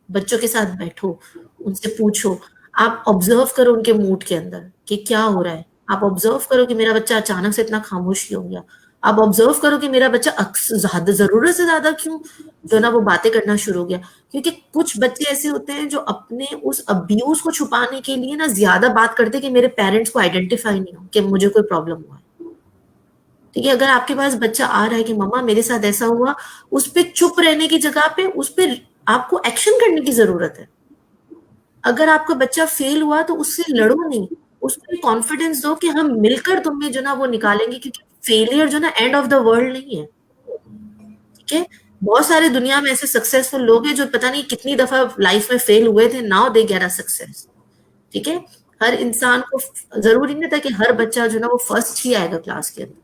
बच्चों के साथ बैठो, उनसे पूछो, आप ऑब्जर्व करो उनके मूड के अंदर कि क्या हो रहा है। आप ऑब्जर्व करो कि मेरा बच्चा अचानक से इतना खामोश क्यों हो गया। आप ऑब्जर्व करो कि मेरा बच्चा ज्यादा जरूरत से ज्यादा क्यों जो ना वो बातें करना शुरू हो गया। क्योंकि कुछ बच्चे ऐसे होते हैं जो अपने उस अब्यूज को छुपाने के लिए ना ज्यादा बात करते हैं कि मेरे पेरेंट्स को आइडेंटिफाई नहीं हो कि मुझे कोई प्रॉब्लम हुआ है। ठीक है, अगर आपके पास बच्चा आ रहा है कि मम्मा मेरे साथ ऐसा हुआ, उस पे चुप रहने की जगह पे उस पे आपको एक्शन करने की जरूरत है। अगर आपका बच्चा फेल हुआ तो उससे लड़ो नहीं, उसको कॉन्फिडेंस दो कि हम मिलकर तुम्हें जो ना वो निकालेंगे, क्योंकि फेलियर जो ना एंड ऑफ द वर्ल्ड नहीं है। ठीक है, बहुत सारे दुनिया में ऐसे सक्सेसफुल लोग हैं जो पता नहीं कितनी दफा लाइफ में फेल हुए थे, now they get a success. ठीक है, हर इंसान को जरूरी नहीं था कि हर बच्चा जो ना वो फर्स्ट ही आएगा क्लास के अंदर।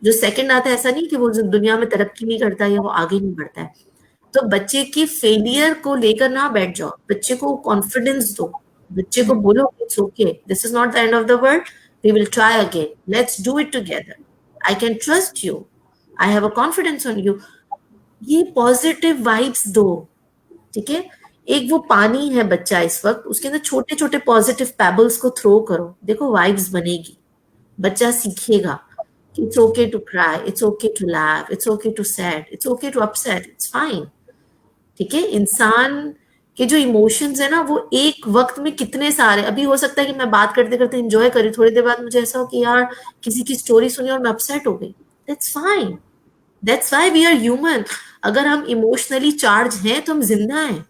जो सेकंड आता है ऐसा नहीं कि वो जो दुनिया में तरक्की नहीं करता या वो आगे नहीं बढ़ता है। तो बच्चे की फेलियर को लेकर ना बैठ जाओ, बच्चे को कॉन्फिडेंस दो, बच्चे को बोलो it's okay, this is not the end of the world, we will try again, let's do it together, I can trust you, I have a confidence on you. ये पॉजिटिव वाइब्स दो। ठीक है, एक वो पानी है बच्चा इस वक्त, उसके अंदर छोटे छोटे पॉजिटिव पेबल्स को थ्रो करो, देखो वाइब्स बनेगी, बच्चा सीखेगा। It's okay to cry, it's okay to laugh, it's okay to sad, it's okay to upset, it's fine। ठीक है, इंसान के जो इमोशंस है ना वो एक वक्त में कितने सारे, अभी हो सकता है कि मैं बात करते करते एंजॉय करी, थोड़ी देर बाद मुझे ऐसा हो कि यार किसी की स्टोरी सुनी और मैं अपसेट हो गई। That's fine, that's why we are human. अगर हम इमोशनली चार्ज हैं तो हम जिंदा हैं।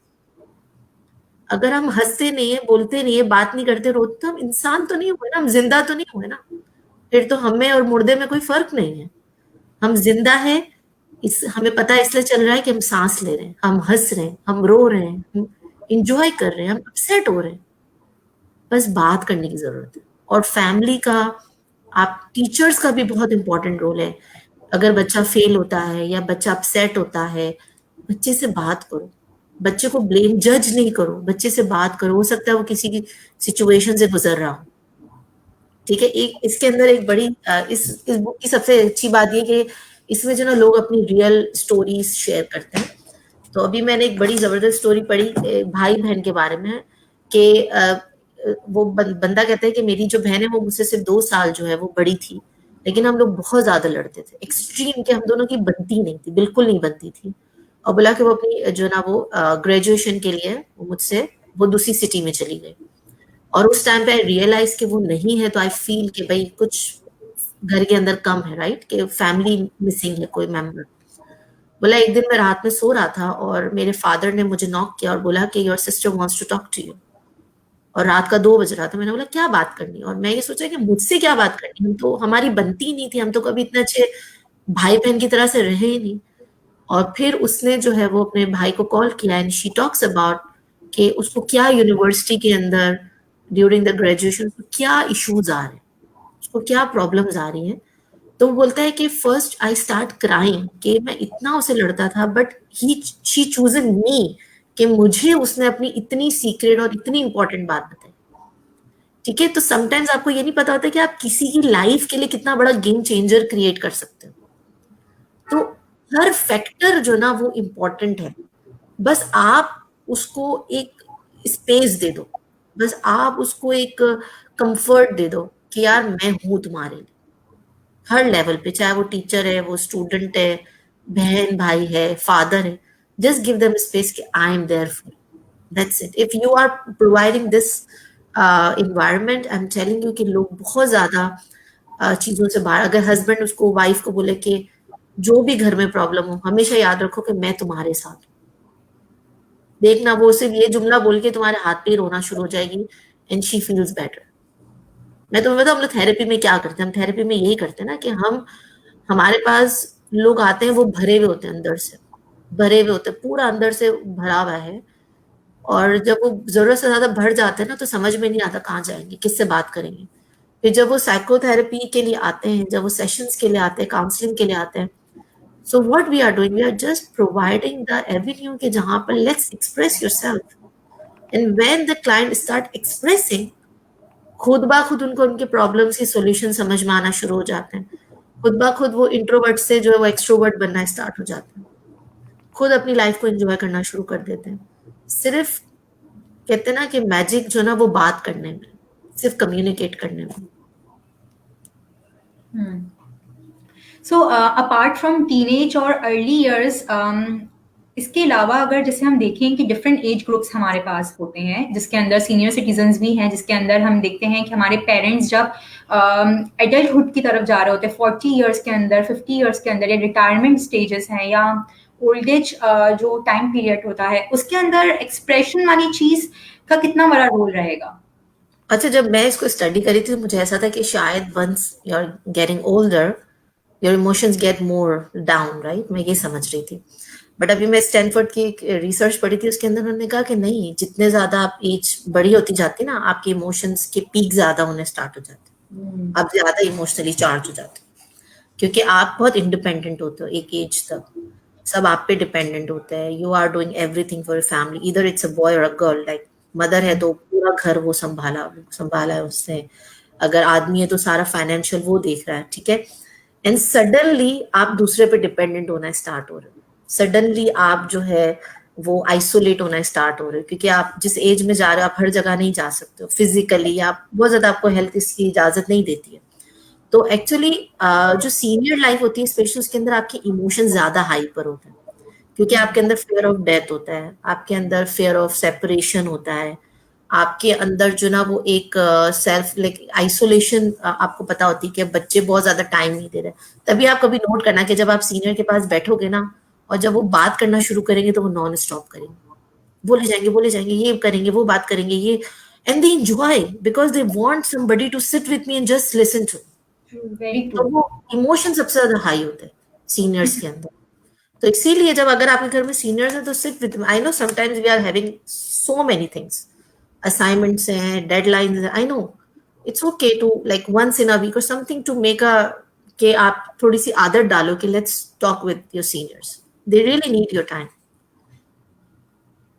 अगर हम हंसते नहीं है, बोलते नहीं है, बात नहीं करते, रोते, तो हम इंसान तो नहीं हुए ना, हम जिंदा तो नहीं हुए ना। फिर तो हमें और मुर्दे में कोई फर्क नहीं है। हम जिंदा है, इस हमें पता है इसलिए चल रहा है कि हम सांस ले रहे हैं, हम हंस रहे हैं, हम रो रहे हैं, हम इंजॉय कर रहे हैं, हम अपसेट हो रहे हैं। बस बात करने की जरूरत है। और फैमिली का, आप टीचर्स का भी बहुत इंपॉर्टेंट रोल है। अगर बच्चा फेल होता है या बच्चा अपसेट होता है, बच्चे से बात करो, बच्चे को ब्लेम जज नहीं करो, बच्चे से बात करो। हो सकता है वो किसी की सिचुएशन से गुजर रहा हो। ठीक है, एक इसके अंदर एक बड़ी इस बुक की सबसे अच्छी बात ये कि इसमें जो ना लोग अपनी रियल स्टोरीज शेयर करते हैं। तो अभी मैंने एक बड़ी जबरदस्त स्टोरी पढ़ी भाई बहन के बारे में कि वो बंदा कहता है कि मेरी जो बहन है वो मुझसे सिर्फ 2 साल जो है वो बड़ी थी, लेकिन हम लोग बहुत ज्यादा लड़ते थे, एक्सट्रीम के हम दोनों की बनती नहीं थी, बिल्कुल नहीं बनती थी। और बोला कि वो अपनी जो ना वो ग्रेजुएशन के लिए वो मुझसे वो दूसरी सिटी में चली गई। और उस टाइम पे आई रियलाइज कि वो नहीं है, तो आई फील कि भाई कुछ घर के अंदर कम है, राइट, कि फैमिली मिसिंग है, कोई मेंबर। बोला एक दिन मैं रात में सो रहा था और मेरे फादर ने मुझे नॉक किया और बोला कि your sister wants to talk to you. और रात का 2 बज रहा था। मैंने बोला क्या बात करनी, और मैं ये सोचा कि मुझसे क्या बात करनी, हम तो हमारी बनती ही नहीं थी, हम तो कभी इतने अच्छे भाई बहन की तरह से रहे ही नहीं। और फिर उसने जो है वो अपने भाई को कॉल किया एंड शी टॉक्स अबाउट कि उसको क्या यूनिवर्सिटी के अंदर ड्यूरिंग द ग्रेजुएशन क्या इश्यूज आ रहे हैं, उसको क्या प्रॉब्लम्स आ रही हैं। तो वो बोलता है कि फर्स्ट आई स्टार्ट क्राइंग कि मैं इतना उसे लड़ता था, बट ही शी चूजन मी, कि मुझे उसने अपनी इतनी सीक्रेट और इतनी इंपॉर्टेंट बात बताई। ठीक है, तो समटाइम्स आपको ये नहीं पता होता कि आप किसी की लाइफ के लिए कितना बड़ा गेम चेंजर क्रिएट कर सकते हो। तो हर फैक्टर जो ना वो इम्पोर्टेंट है, बस आप उसको एक स्पेस दे दो, बस आप उसको एक कंफर्ट दे दो कि यार मैं हूं तुम्हारे लिए, हर लेवल पे, चाहे वो टीचर है, वो स्टूडेंट है, बहन भाई है, फादर है। जस्ट गिव देम स्पेस कि I am there for, that's it. If you are providing this environment, I am telling you कि लोग बहुत ज्यादा चीजों से बाहर। अगर हस्बैंड उसको वाइफ को बोले कि जो भी घर में प्रॉब्लम हो हमेशा याद रखो कि मैं तुम्हारे साथ हूं, देखना वो सिर्फ ये जुमला बोल के तुम्हारे हाथ पे रोना शुरू हो जाएगी एंड शी फील्स बेटर। मैं तुम्हें बताऊं हम लोग थेरेपी में क्या करते हैं, हम थेरेपी में यही करते हैं ना कि हम हमारे पास लोग आते हैं वो भरे हुए होते हैं, अंदर से भरे हुए होते हैं, पूरा अंदर से भरा हुआ है। और जब वो जरूरत से ज्यादा भर जाते हैं ना तो समझ में नहीं आता कहाँ जाएंगे, किससे बात करेंगे। फिर जब वो साइकोथेरेपी के लिए आते हैं, जब वो सेशंस के लिए आते हैं, काउंसलिंग के लिए आते हैं, so what we are doing, we are just providing the avenue कि जहां पर let's express yourself. And when the client start expressing, खुद बा खुद उनको उनके प्रॉब्लम्स के सॉल्यूशन समझ में आना शुरू हो जाते हैं। खुद बा खुद वो इंट्रोवर्ट से जो है वो एक्सट्रोवर्ट बनना स्टार्ट हो जाते हैं, खुद अपनी लाइफ को एंजॉय करना शुरू कर देते हैं। सिर्फ कहते हैं ना कि मैजिक जो ना वो बात करने में, सिर्फ कम्युनिकेट करने में। सो अपार्ट फ्रॉम टीनेज और अर्ली इयर्स, इसके अलावा अगर जैसे हम देखें कि डिफरेंट एज ग्रुप्स हमारे पास होते हैं, जिसके अंदर सीनियर सिटीजन्स भी हैं, जिसके अंदर हम देखते हैं कि हमारे पेरेंट्स जब एडल्टहुड की तरफ जा रहे होते हैं 40 इयर्स के अंदर, 50 इयर्स के अंदर, या रिटायरमेंट स्टेजेस हैं, या ओल्ड एज जो टाइम पीरियड होता है, उसके अंदर एक्सप्रेशन वाली चीज का कितना बड़ा रोल रहेगा? अच्छा, जब मैं इसको स्टडी करी थी तो मुझे ऐसा था कि शायद once you are getting older your emotions get more down, right, मैं ये समझ रही थी। बट अभी मैं स्टैनफोर्ड की एक रिसर्च पढ़ी थी, उसके अंदर उन्होंने कहा कि नहीं, जितने ज्यादा आप एज बड़ी होती जाती ना, आपके इमोशंस के पीक ज्यादा होने स्टार्ट हो जाते, आप ज्यादा इमोशनली चार्ज हो जाते, क्योंकि आप बहुत इंडिपेंडेंट होते हो एक एज तक, सब आप पे डिपेंडेंट होता है। You are doing everything for family, इधर इट्स अ बॉय और अ गर्ल, लाइक मदर है तो पूरा घर वो संभाला संभाला है उससे, अगर आदमी है तो सारा फाइनेंशियल वो देख रहा है, ठीक है। एंड सडनली आप दूसरे पे डिपेंडेंट होना स्टार्ट हो रहे हो, सडनली आप जो है वो आइसोलेट होना स्टार्ट हो रहे हो, क्योंकि आप जिस एज में जा रहे हो आप हर जगह नहीं जा सकते हो फिजिकली, आप बहुत ज्यादा, आपको हेल्थ इसकी इजाजत नहीं देती है। तो एक्चुअली जो सीनियर लाइफ होती है स्पेशली, उसके अंदर आपके इमोशन ज्यादा हाई पर होते हैं, क्योंकि आपके अंदर फेयर ऑफ डेथ होता है, आपके अंदर फेयर ऑफ सेपरेशन होता है, आपके अंदर जो ना वो एक सेल्फ लाइक आइसोलेशन आपको पता होती है कि बच्चे बहुत ज्यादा टाइम नहीं दे रहे। तभी आप कभी नोट करना कि जब आप सीनियर के पास बैठोगे ना और जब वो बात करना शुरू करेंगे तो वो नॉन स्टॉप करेंगे, बोले जाएंगे, ये करेंगे, वो बात करेंगे, ये, and they enjoy because they want somebody to sit with me and just listen to. Very true. तो वो इमोशन सबसे ज्यादा हाई होते हैं सीनियर्स के अंदर। तो इसीलिए जब अगर आपके घर में सीनियर्स है तो sit with, I know sometimes we are having so many things, assignments हैं, डेडलाइंस हैं, I know, it's okay to like once in a week और समथिंग टू मेक अ, कि आप थोड़ी सी आदत डालो कि let's talk with your seniors, they really need your time.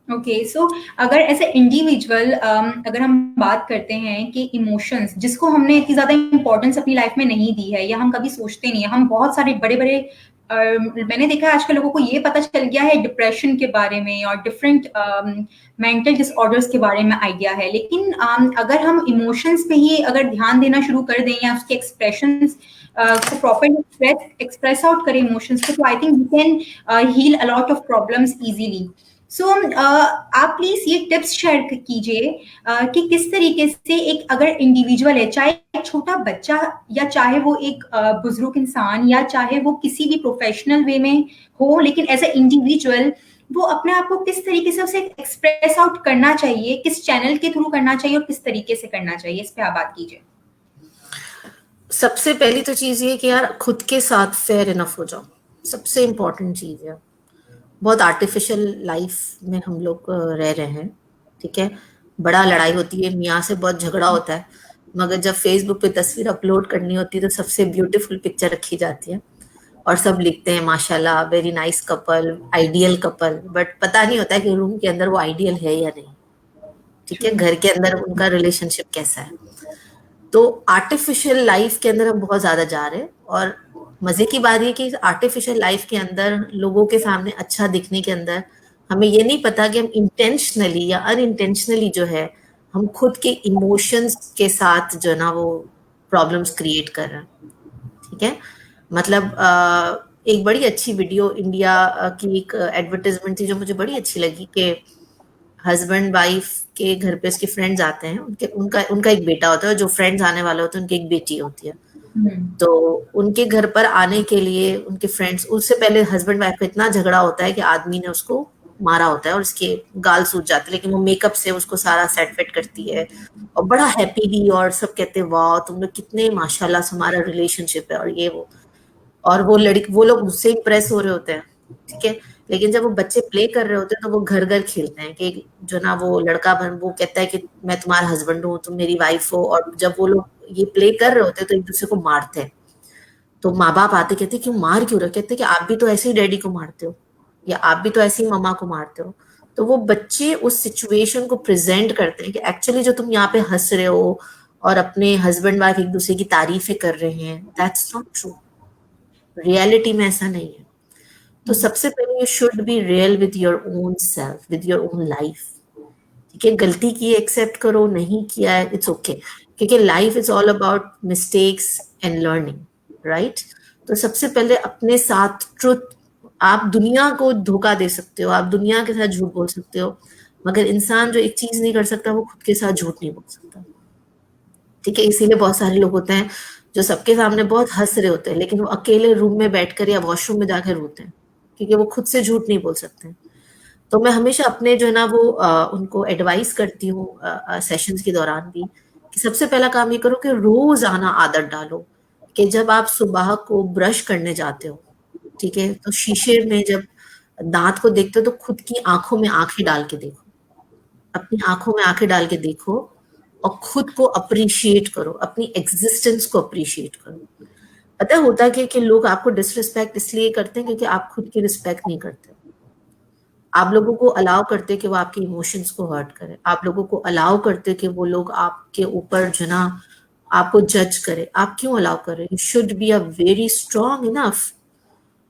Okay, so अगर एज ए इंडिविजुअल अगर हम बात करते हैं कि इमोशंस जिसको हमने इतनी ज़्यादा इम्पोर्टेंस अपनी लाइफ में नहीं दी है, या हम कभी सोचते नहीं है, हम बहुत सारे बड़े बड़े मैंने देखा है आजकल लोगों को ये पता चल गया है डिप्रेशन के बारे में और डिफरेंट मेंटल डिसऑर्डर्स के बारे में आइडिया है, लेकिन अगर हम इमोशंस पे ही अगर ध्यान देना शुरू कर दें या उसके एक्सप्रेशंस को प्रॉपरली एक्सप्रेस आउट करें इमोशंस को, तो I think we can heal a lot of problems easily. So आप प्लीज ये टिप्स शेयर कीजिए कि किस तरीके से एक अगर इंडिविजुअल है, चाहे एक छोटा बच्चा या चाहे वो एक बुजुर्ग इंसान या चाहे वो किसी भी प्रोफेशनल वे में हो, लेकिन एज ए इंडिविजुअल वो अपने आप को किस तरीके से उसे एक्सप्रेस आउट करना चाहिए, किस चैनल के थ्रू करना चाहिए और किस तरीके से करना चाहिए, इस पे आप बात कीजिए। सबसे पहली तो चीज ये कि यार खुद के साथ फेयर इनफ हो जाओ, सबसे इम्पोर्टेंट चीज है। बहुत आर्टिफिशियल लाइफ में हम लोग रह रहे हैं, ठीक है, बड़ा लड़ाई होती है, मियाँ से बहुत झगड़ा होता है, मगर जब फेसबुक पे तस्वीर अपलोड करनी होती है तो सबसे ब्यूटीफुल पिक्चर रखी जाती है और सब लिखते हैं माशाल्लाह very nice couple, ideal couple, but पता नहीं होता है कि रूम के अंदर वो आइडियल है या नहीं, ठीक है, घर के अंदर उनका रिलेशनशिप कैसा है। तो आर्टिफिशियल लाइफ के अंदर हम बहुत ज्यादा जा रहे हैं, और मजे की बात ये कि आर्टिफिशियल लाइफ के अंदर लोगों के सामने अच्छा दिखने के अंदर हमें ये नहीं पता कि हम इंटेंशनली या अनइंटेंशनली जो है हम खुद के इमोशंस के साथ जो ना वो प्रॉब्लम्स क्रिएट कर रहे हैं, ठीक है। मतलब एक बड़ी अच्छी वीडियो इंडिया की एक एडवर्टाइजमेंट थी जो मुझे बड़ी अच्छी लगी कि हस्बैंड वाइफ के घर पे उसके फ्रेंड्स आते हैं, उनके उनका उनका एक बेटा होता है, जो फ्रेंड्स आने वाले होते हैं उनकी एक बेटी होती है, तो उनके घर पर आने के लिए उनके फ्रेंड्स, उससे पहले हस्बैंड वाइफ का इतना झगड़ा होता है कि आदमी ने उसको मारा होता है और उसके गाल सूज जाते हैं, लेकिन वो मेकअप से उसको सारा सेट वेट करती है और बड़ा हैप्पी भी, और सब कहते हैं वाह तुम लोग कितने माशाल्लाह से हमारा रिलेशनशिप है और ये वो। और वो लोग उससे इम्प्रेस हो रहे होते हैं, ठीक है। लेकिन जब वो बच्चे प्ले कर रहे होते हैं तो वो घर घर खेलते हैं कि जो ना वो लड़का बन वो कहता है कि मैं तुम्हारा हस्बैंड हूँ, तुम मेरी वाइफ हो, और जब वो लोग ये प्ले कर रहे होते हैं तो एक दूसरे को मारते हैं। तो माँ बाप आते कहते क्यों मार क्यों रहे, कहते कि आप भी तो ऐसे ही डैडी को मारते हो, या आप भी तो ऐसे ही मम्मा को मारते हो। तो वो बच्चे उस सिचुएशन को प्रेजेंट करते हैं कि एक्चुअली जो तुम यहाँ पे हंस रहे हो और अपने हस्बैंड वाइफ एक दूसरे की तारीफें कर रहे हैं, दैट्स नॉट ट्रू। रियलिटी में ऐसा नहीं है। तो सबसे पहले you should be real with your own self, with your own life. ठीक है, गलती की एक्सेप्ट करो, नहीं किया है इट्स ओके, क्योंकि life is all about mistakes and learning, right. तो सबसे पहले अपने साथ ट्रुथ, आप दुनिया को धोखा दे सकते हो, आप दुनिया के साथ झूठ बोल सकते हो, मगर इंसान जो एक चीज नहीं कर सकता वो खुद के साथ झूठ नहीं बोल सकता। ठीक है, इसीलिए बहुत सारे लोग होते हैं जो सबके सामने बहुत हंस रहे होते हैं, लेकिन वो अकेले रूम में बैठकर या वॉशरूम में जाकर रोते हैं, क्योंकि वो खुद से झूठ नहीं बोल सकते। तो मैं हमेशा अपने जो है ना वो उनको एडवाइस करती हूँ सेशंस के दौरान भी, कि सबसे पहला काम ये करो कि रोज आना आदत डालो कि जब आप सुबह को ब्रश करने जाते हो, ठीक है, तो शीशे में जब दांत को देखते हो तो खुद की आंखों में आंखें डाल के देखो, अपनी आंखों में आंखें डाल के देखो और खुद को अप्रिशिएट करो, अपनी एग्जिस्टेंस को अप्रिशिएट करो। पता होता है कि लोग आपको डिसरिस्पेक्ट इसलिए करते हैं क्योंकि आप खुद की रिस्पेक्ट नहीं करते। आप लोगों को अलाउ करते कि वो आपके इमोशंस को हर्ट करे, आप लोगों को अलाउ करते कि वो लोग आपके ऊपर जो ना आपको जज करे। आप क्यों अलाउ कर रहे हैं? You should be a very strong enough.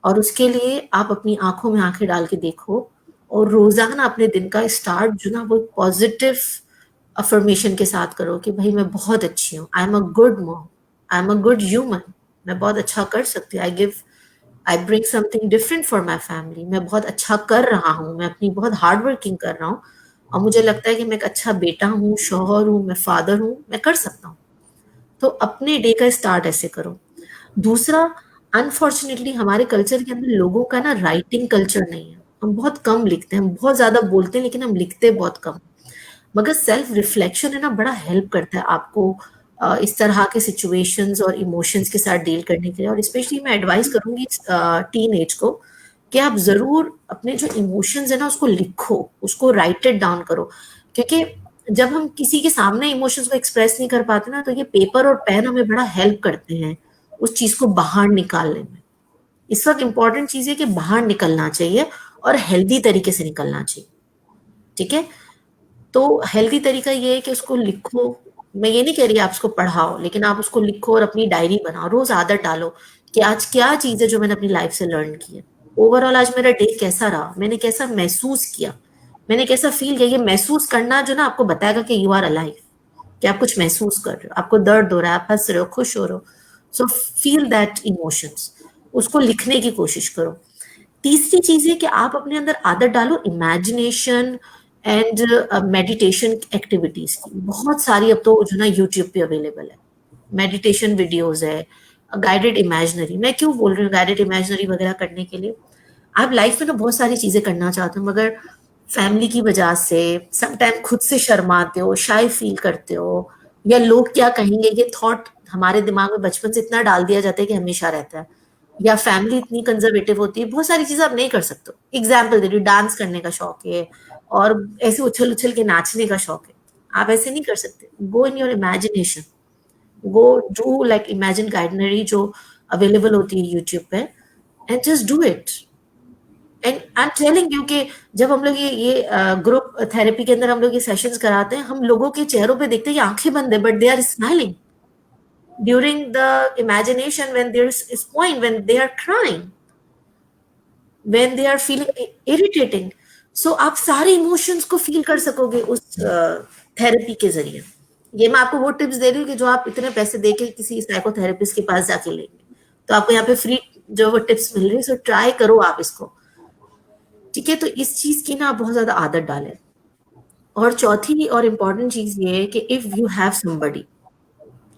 और उसके लिए आप अपनी आंखों में आंखें डाल के देखो और रोजाना अपने दिन का स्टार्ट जो ना वो पॉजिटिव अफर्मेशन के साथ करो कि भाई मैं बहुत अच्छी हूँ, I am a good mom, I am a good human, मैं बहुत अच्छा कर सकती हूँ, I bring something different for my family, मैं बहुत अच्छा कर रहा हूँ, मैं अपनी बहुत हार्ड वर्किंग कर रहा हूँ और मुझे लगता है कि मैं एक अच्छा बेटा हूँ, शौहर हूँ, मैं फादर हूँ, मैं कर सकता हूँ। तो अपने डे का स्टार्ट ऐसे करो। दूसरा, अनफॉर्चुनेटली हमारे कल्चर के अंदर लोगों का ना राइटिंग कल्चर नहीं है, हम बहुत कम लिखते हैं, हम बहुत ज्यादा बोलते हैं लेकिन हम लिखते बहुत कम। मगर सेल्फ रिफ्लेक्शन है ना बड़ा हेल्प करता है आपको इस तरह के सिचुएशंस और इमोशंस के साथ डील करने के लिए। और स्पेशली मैं एडवाइस करूंगी टीन एज को कि आप जरूर अपने जो इमोशंस है ना उसको लिखो, उसको राइट इट डाउन करो, क्योंकि जब हम किसी के सामने इमोशंस को एक्सप्रेस नहीं कर पाते ना तो ये पेपर और पेन हमें बड़ा हेल्प करते हैं उस चीज को बाहर निकालने में। इस वक्त इम्पोर्टेंट चीज है कि बाहर निकलना चाहिए और हेल्दी तरीके से निकलना चाहिए। ठीक है, तो हेल्दी तरीका ये है कि उसको लिखो। मैं ये नहीं कह रही आप उसको पढ़ाओ, लेकिन आप उसको लिखो और अपनी डायरी बनाओ, रोज आदत डालो कि आज क्या चीज है जो मैंने अपनी लाइफ से लर्न की है, ओवरऑल आज मेरा डे कैसा रहा, मैंने कैसा महसूस किया, मैंने कैसा फील किया। ये महसूस करना जो ना आपको बताएगा कि यू आर अलाइव, कि आप कुछ महसूस कर रहे हो, आपको दर्द हो रहा है, आप हंस रहे हो, खुश हो रहे हो। सो फील दैट इमोशंस, उसको लिखने की कोशिश करो। तीसरी चीज है कि आप अपने अंदर आदत डालो इमेजिनेशन एंड मेडिटेशन एक्टिविटीज की। बहुत सारी अब तो जो ना यूट्यूब पे अवेलेबल है, मेडिटेशन वीडियोस है, गाइडेड इमेजिनरी। मैं क्यों बोल रही हूँ गाइडेड इमेजिनरी वगैरह करने के लिए, आप लाइफ में ना बहुत सारी चीजें करना चाहते हो मगर फैमिली की वजह से समटाइम खुद से शर्माते हो, शाय फील करते हो, या लोग क्या कहेंगे ये थॉट हमारे दिमाग में बचपन से इतना डाल दिया जाता है कि हमेशा रहता है, या फैमिली इतनी कंजर्वेटिव होती है, बहुत सारी चीजें आप नहीं कर सकते। एग्जाम्पल दे रही हूँ, डांस करने का शौक है और ऐसे उछल उछल के नाचने का शौक है, आप ऐसे नहीं कर सकते। Go in your imagination, go do like imagine गाइडनरी जो अवेलेबल होती है यूट्यूब पे, and just do it. And I am telling you कि जब हम लोग ये ग्रुप थेरेपी के अंदर हम लोग ये सेशंस कराते हैं, हम लोगों के चेहरों पे देखते हैं कि आंखें बंद है but they are smiling during the imagination, when there's is point when they are crying, when they are feeling irritating। so आप सारे इमोशंस को फील कर सकोगे उस थेरेपी के जरिए। ये मैं आपको वो टिप्स दे रही हूँ कि जो आप इतने पैसे देके किसी साइकोथेरेपिस्ट के पास जाके लेंगे, तो आपको यहाँ पे फ्री जो वो टिप्स मिल रही है, सो ट्राई करो आप इसको। ठीक है, तो इस चीज की ना आप बहुत ज्यादा आदत डालें। और चौथी और इम्पोर्टेंट चीज ये है कि इफ यू हैव समबडी,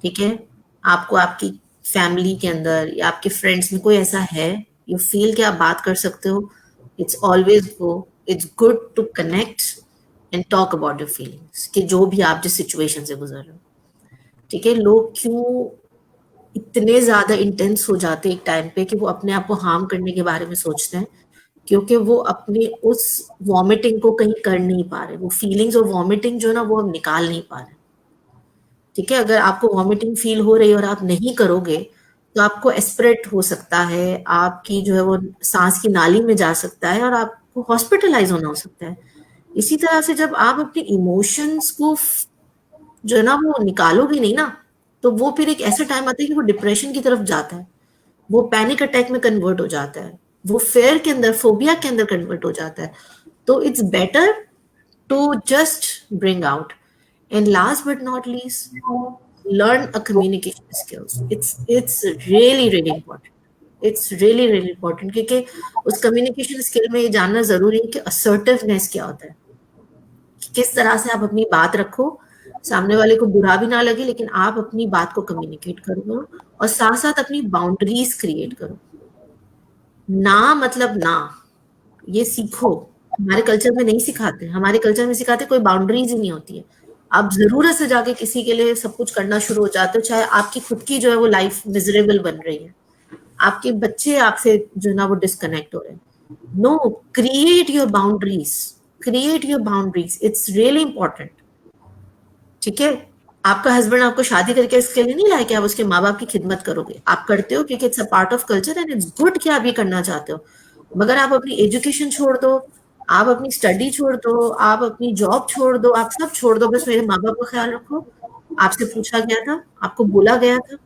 ठीक है, आपको आपकी फैमिली के अंदर या आपके फ्रेंड्स में कोई ऐसा है, यू फील कि आप बात कर सकते हो, it's good to connect and talk about your feelings, कि जो भी आप जिस सिचुएशन से गुजर रहे हो। ठीक है, लोग क्यों इतने ज्यादा इंटेंस हो जाते हैं एक टाइम पे कि वो अपने आप को हार्म करने के बारे में सोचते हैं, क्योंकि वो अपनी उस वॉमिटिंग को कहीं कर नहीं पा रहे, वो फीलिंग्स और वॉमिटिंग जो ना वो निकाल नहीं पा रहे। ठीक है, अगर आपको वॉमिटिंग फील हो रही है और आप नहीं करोगे तो आपको एस्पिरेट हो सकता है, आपकी जो है वो सांस की नाली में जा सकता है और आपको हॉस्पिटलाइज होना हो सकता है। इसी तरह से जब आप अपने इमोशंस को जो है ना वो निकालोगे नहीं ना, तो वो फिर एक ऐसा टाइम आता है कि वो डिप्रेशन की तरफ जाता है, वो पैनिक अटैक में कन्वर्ट हो जाता है, वो फेयर के अंदर, फोबिया के अंदर कन्वर्ट हो जाता है। तो it's better to just bring out. And last but not least, learn a communication skills. It's really really important. It's really really important क्योंकि उस communication skill में ये जानना जरूरी है कि assertiveness क्या होता है, किस तरह से आप अपनी बात रखो, सामने वाले को बुरा भी ना लगे लेकिन आप अपनी बात को कम्युनिकेट करो, और साथ साथ अपनी बाउंड्रीज क्रिएट करो। ना मतलब ना, ये सीखो। हमारे कल्चर में नहीं सिखाते, हमारे कल्चर में सिखाते कोई बाउंड्रीज ही नहीं होती है। आप जरूरत से जाके किसी के लिए सब कुछ करना शुरू हो जाते हो, चाहे आपकी खुद की जो है वो लाइफ मिजरेबल बन रही है, आपके बच्चे आपसे जो है ना वो डिस्कनेक्ट हो रहे हैं। No, create your boundaries, create your boundaries, it's really important. ठीक है, आपका हस्बैंड आपको शादी करके इसके लिए नहीं लाया कि आप उसके माँ बाप की खिदमत करोगे, आप करते हो क्योंकि it's a part of culture and it's good कि आप ये करना चाहते हो। मगर आप अपनी एजुकेशन छोड़ दो, आप अपनी स्टडी छोड़ दो, आप अपनी जॉब छोड़ दो, आप सब छोड़ दो, बस मेरे माँ बाप का ख्याल रखो, आपसे पूछा गया था, आपको बोला गया था।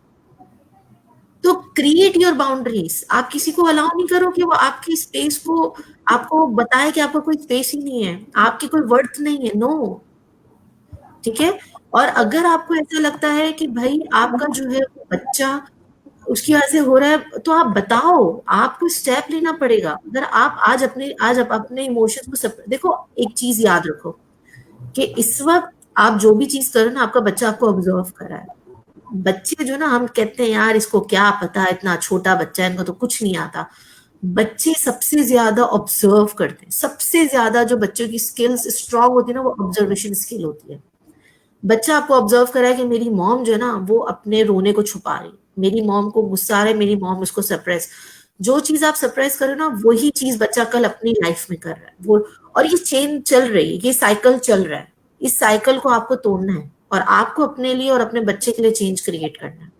तो क्रिएट योर बाउंड्रीज। आप किसी को अलाउ नहीं करो कि वो आपकी स्पेस को आपको बताए कि आपका कोई स्पेस ही नहीं है, आपकी कोई वर्थ नहीं है। नो, ठीक है। और अगर आपको ऐसा लगता है कि भाई आपका जो है बच्चा उसकी वजह से हो रहा है, तो आप बताओ, आपको स्टेप लेना पड़ेगा। अगर आप आज अपने इमोशंस को देखो, एक चीज याद रखो कि इस वक्त आप जो भी चीज करो ना, आपका बच्चा आपको ऑब्जर्व कर रहा है। बच्चे जो ना, हम कहते हैं यार इसको क्या पता, इतना छोटा बच्चा है, इनको तो कुछ नहीं आता। बच्चे सबसे ज्यादा ऑब्जर्व करते हैं, सबसे ज्यादा जो बच्चों की स्किल्स स्ट्रांग होती है ना, वो ऑब्जर्वेशन स्किल होती है। बच्चा आपको ऑब्जर्व करा है कि मेरी मॉम जो है ना वो अपने रोने को छुपा रही, मेरी मॉम को गुस्सा आ रहा है, मेरी मॉम उसको सप्रेस। जो चीज आप सप्रेस करो ना, वही चीज बच्चा कल अपनी लाइफ में कर रहा है वो। और ये चेन चल रही है, ये साइकिल चल रहा है, इस साइकिल को आपको तोड़ना है और आपको अपने लिए और अपने बच्चे के लिए चेंज क्रिएट करना है।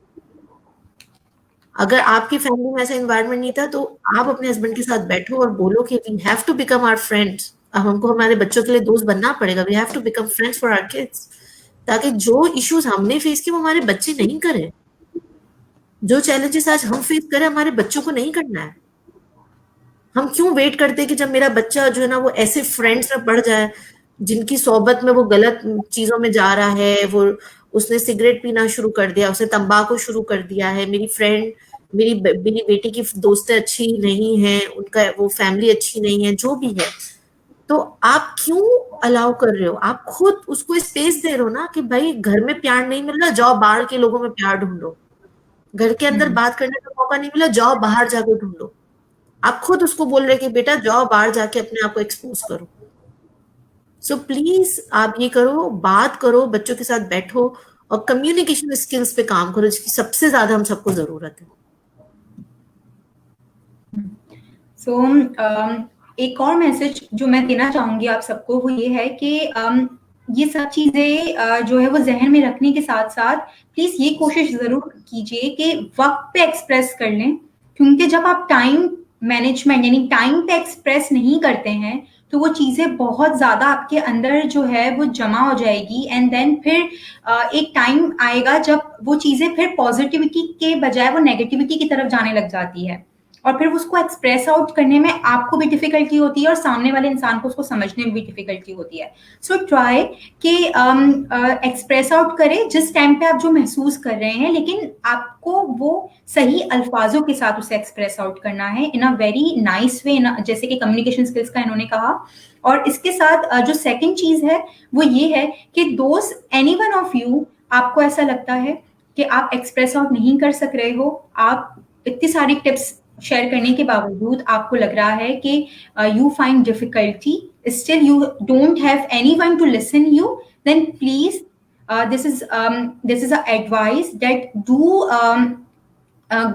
अगर आपकी फैमिली में ऐसा एनवायरनमेंट नहीं था, तो आप अपने हस्बैंड के साथ बैठो और बोलो कि we have to become our friends. अब हमको हमारे बच्चों के लिए दोस्त बनना पड़ेगा, we have to become friends for our kids, ताकि जो इश्यूज हमने फेस किए वो हमारे बच्चे नहीं करें। जो चैलेंजेस आज हम फेस करें, हमारे बच्चों को नहीं करना है। हम क्यों वेट करते हैं कि जब मेरा बच्चा जो है ना वो ऐसे फ्रेंड्स में पड़ जाए जिनकी सोहबत में वो गलत चीजों में जा रहा है, वो उसने सिगरेट पीना शुरू कर दिया, उसने तंबाकू शुरू कर दिया है, मेरी फ्रेंड मेरी बेटी की दोस्तें अच्छी नहीं है, उनका वो फैमिली अच्छी नहीं है, जो भी है, तो आप क्यों अलाउ कर रहे हो? आप खुद उसको स्पेस दे रहे हो ना कि भाई घर में प्यार नहीं मिल रहा, जाओ बाहर के लोगों में प्यार ढूंढो। घर के अंदर बात करने का मौका नहीं मिला, जाओ बाहर जाके ढूंढो। आप खुद उसको बोल रहे कि बेटा जाओ बाहर जाके अपने आप को एक्सपोज करो। सो प्लीज आप ये करो, बात करो, बच्चों के साथ बैठो और कम्युनिकेशन स्किल्स पे काम करो, जिसकी सबसे ज्यादा हम सबको जरूरत है। एक और मैसेज जो मैं देना चाहूंगी आप सबको वो ये है कि ये सब चीजें जो है वो जहन में रखने के साथ साथ प्लीज ये कोशिश जरूर कीजिए कि वक्त पे एक्सप्रेस कर लें, क्योंकि जब आप टाइम मैनेजमेंट यानी टाइम पे एक्सप्रेस नहीं करते हैं तो वो चीजें बहुत ज्यादा आपके अंदर जो है वो जमा हो जाएगी, एंड देन फिर एक टाइम आएगा जब वो चीजें फिर पॉजिटिविटी के बजाय वो नेगेटिविटी की तरफ जाने लग जाती है, और फिर उसको एक्सप्रेस आउट करने में आपको भी डिफिकल्टी होती है और सामने वाले इंसान को उसको समझने में भी डिफिकल्टी होती है। सो ट्राई कि एक्सप्रेस आउट करें जिस टाइम पे आप जो महसूस कर रहे हैं, लेकिन आपको वो सही अल्फाजों के साथ उसे एक्सप्रेस आउट करना है इन अ वेरी नाइस वे, जैसे कि कम्युनिकेशन स्किल्स का इन्होंने कहा। और इसके साथ जो सेकंड चीज है वो ये है कि दोस्त एनी वन ऑफ यू आपको ऐसा लगता है कि आप एक्सप्रेस आउट नहीं कर सक रहे हो, आप इतनी सारी टिप्स शेयर करने के बावजूद आपको लग रहा है कि you find difficulty, still you don't have anyone to listen you, then please this is a advice that do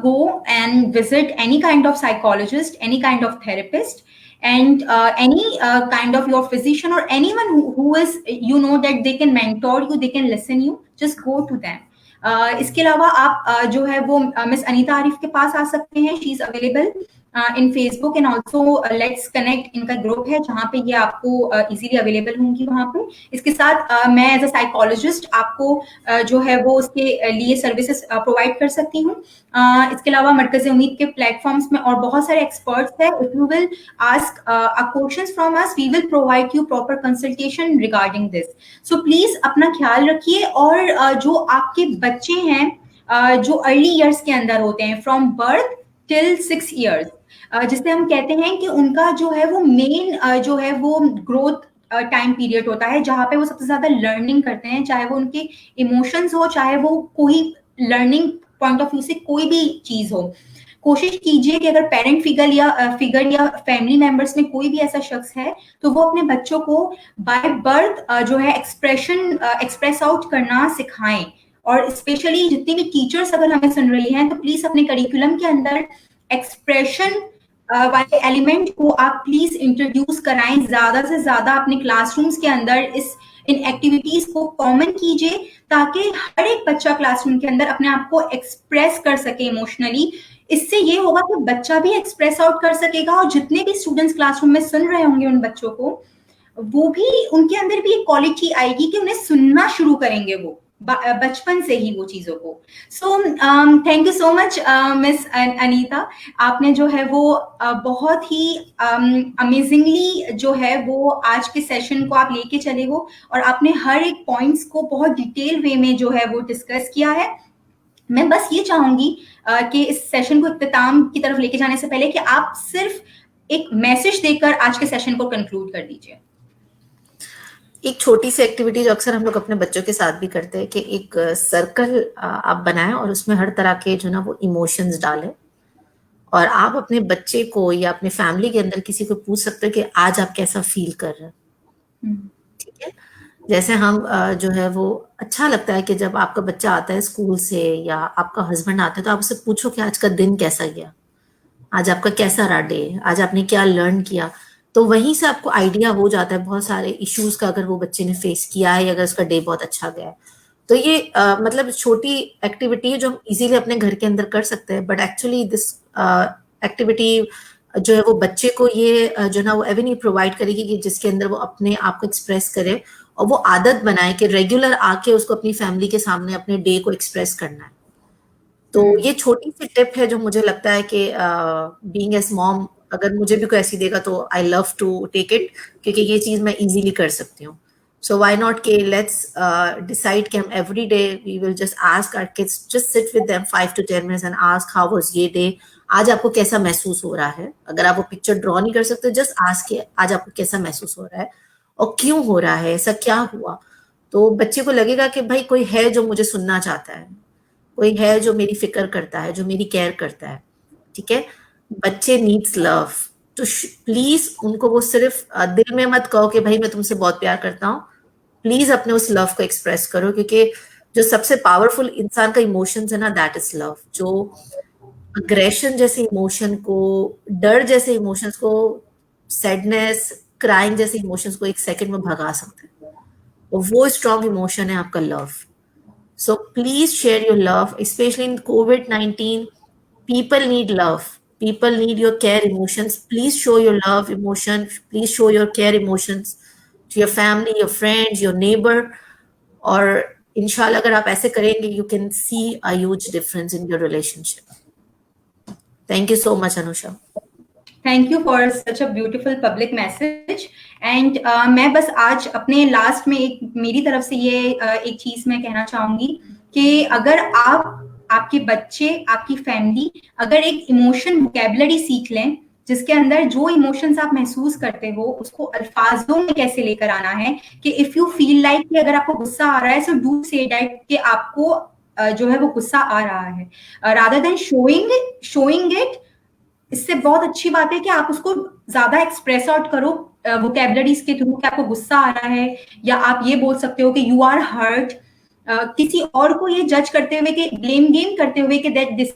go and visit any kind of psychologist, any kind of therapist, and any kind of your physician or anyone who is, you know, that they can mentor you, they can listen you, just go to them. इसके अलावा आप जो है वो miss Anita Arif के पास आ सकते हैं, she is available in Facebook and also let's connect, इनका ग्रुप है जहाँ पे ये आपको इजीली अवेलेबल होंगी वहाँ पे। इसके साथ मैं एज अ साइकोलॉजिस्ट आपको जो है वो उसके लिए सर्विसेज प्रोवाइड कर सकती हूँ। इसके अलावा मरकज उम्मीद के प्लेटफॉर्म्स में और बहुत सारे एक्सपर्ट्स हैं। If you will ask questions from us, we will provide you proper consultation regarding this. So please अपना ख्याल रखिए, और जो आपके बच्चे हैं जो अर्ली ईयर्स के अंदर होते हैं, फ्रॉम बर्थ टिल 6 ईयर्स, जिसे हम कहते हैं कि उनका जो है वो मेन जो है वो ग्रोथ टाइम पीरियड होता है, जहाँ पे वो सबसे ज्यादा लर्निंग करते हैं, चाहे वो उनके इमोशंस हो, चाहे वो कोई लर्निंग पॉइंट ऑफ व्यू से कोई भी चीज हो। कोशिश कीजिए कि अगर पेरेंट फिगर या फैमिली मेंबर्स में कोई भी ऐसा शख्स है, तो वो अपने बच्चों को बाय बर्थ जो है एक्सप्रेस आउट करना सिखाएं। और स्पेशली जितनी भी टीचर्स अगर हमें सुन रही हैं, तो प्लीज अपने करिकुलम के अंदर एक्सप्रेशन वाले एलिमेंट को आप प्लीज इंट्रोड्यूस कराएं, ज्यादा से ज्यादा अपने क्लासरूम्स के अंदर इन एक्टिविटीज को कॉमन कीजिए, ताकि हर एक बच्चा क्लासरूम के अंदर अपने आप को एक्सप्रेस कर सके इमोशनली। इससे ये होगा कि बच्चा भी एक्सप्रेस आउट कर सकेगा, और जितने भी स्टूडेंट्स क्लासरूम में सुन रहे होंगे उन बच्चों को, वो भी, उनके अंदर भी एक क्वालिटी आएगी कि उन्हें सुनना शुरू करेंगे वो बचपन से ही वो चीजों को। So thank you so much miss Anita, आपने जो है वो बहुत ही अमेजिंगली जो है वो आज के सेशन को आप लेके चले हो, और आपने हर एक पॉइंट्स को बहुत डिटेल वे में जो है वो डिस्कस किया है। मैं बस ये चाहूंगी कि इस सेशन को इख्तिताम की तरफ लेके जाने से पहले कि आप सिर्फ एक मैसेज देकर आज के सेशन को कंक्लूड कर दीजिए। एक छोटी सी एक्टिविटी जो अक्सर हम लोग अपने बच्चों के साथ भी करते हैं कि एक सर्कल आप बनाएं और उसमें हर तरह के जो ना वो इमोशंस डालें, और आप अपने बच्चे को या अपने फैमिली के अंदर किसी को पूछ सकते हो कि आज आप कैसा फील कर रहे हैं। ठीक है, जैसे हम जो है वो अच्छा लगता है कि जब आपका बच्चा आता है स्कूल से या आपका हस्बैंड आता है, तो आप उससे पूछो कि आज का दिन कैसा गया, आज आपका कैसा रहा डे, आज आपने क्या लर्न किया। तो वहीं से आपको आइडिया हो जाता है बहुत सारे इश्यूज का, अगर वो बच्चे ने फेस किया है या अगर उसका डे बहुत अच्छा गया है। तो ये मतलब छोटी एक्टिविटी है जो हम इजीली अपने घर के अंदर कर सकते हैं, बट एक्चुअली दिस एक्टिविटी जो है वो बच्चे को ये जो ना वो एवेन्यू प्रोवाइड करेगी कि जिसके अंदर वो अपने आप को एक्सप्रेस करे, और वो आदत बनाए कि रेगुलर आके उसको अपनी फैमिली के सामने अपने डे को एक्सप्रेस करना है। तो ये छोटी सी टिप है जो मुझे लगता है कि बीइंग एज मॉम, अगर मुझे भी कोई ऐसी देगा तो I love to take it, क्योंकि ये चीज मैं इजीली कर सकती हूँ। सो व्हाई नॉट के लेट्स डिसाइड कि हम every day we will just ask our kids, just sit with them 5 to 10 minutes and ask how was ये डे, आज आपको कैसा महसूस हो रहा है। अगर आप वो पिक्चर ड्रॉ नहीं कर सकते, जस्ट आस्क के आज आपको कैसा महसूस हो रहा है और क्यों हो रहा है, ऐसा क्या हुआ। तो बच्चे को लगेगा कि भाई कोई है जो मुझे सुनना चाहता है, कोई है जो मेरी फिक्र करता है, जो मेरी केयर करता है। ठीक है, बच्चे नीड्स लव, तो प्लीज उनको वो सिर्फ दिल में मत कहो कि भाई मैं तुमसे बहुत प्यार करता हूँ, प्लीज अपने उस लव को एक्सप्रेस करो, क्योंकि जो सबसे पावरफुल इंसान का इमोशंस है ना, दैट इज लव। जो अग्रेशन जैसे इमोशन को, डर जैसे इमोशंस को, सैडनेस, क्राइंग जैसे इमोशंस को एक सेकंड में भगा सकते हैं, और वो स्ट्रॉन्ग इमोशन है आपका love. So please share your love, especially in COVID-19. People need love. People need your care emotions. Please show your love emotion. Please show your care emotions to your family, your friends, your neighbor. और इंशाल्लाह अगर आप ऐसे करेंगे, you can see a huge difference in your relationship. Thank you so much, Anusha. Thank you for such a beautiful public message. And मैं बस आज अपने लास्ट में एक मेरी तरफ से ये एक चीज मैं कहना चाहूंगी कि अगर आप, आपके बच्चे, आपकी फैमिली अगर एक इमोशन वोकैबुलरी सीख लें, जिसके अंदर जो इमोशंस आप महसूस करते हो उसको अल्फाजों में कैसे लेकर आना है, कि इफ यू फील लाइक कि अगर आपको गुस्सा आ रहा है, सो डू से दैट कि आपको जो है वो गुस्सा आ रहा है, रादर देन शोइंग इट, इससे बहुत अच्छी बात है कि आप उसको ज्यादा एक्सप्रेस आउट करो वोकेबलरीज के थ्रू कि आपको गुस्सा आ रहा है, या आप ये बोल सकते हो कि यू आर हर्ट। किसी और को ये जज करते हुए कि ब्लेम गेम करते हुए कि that this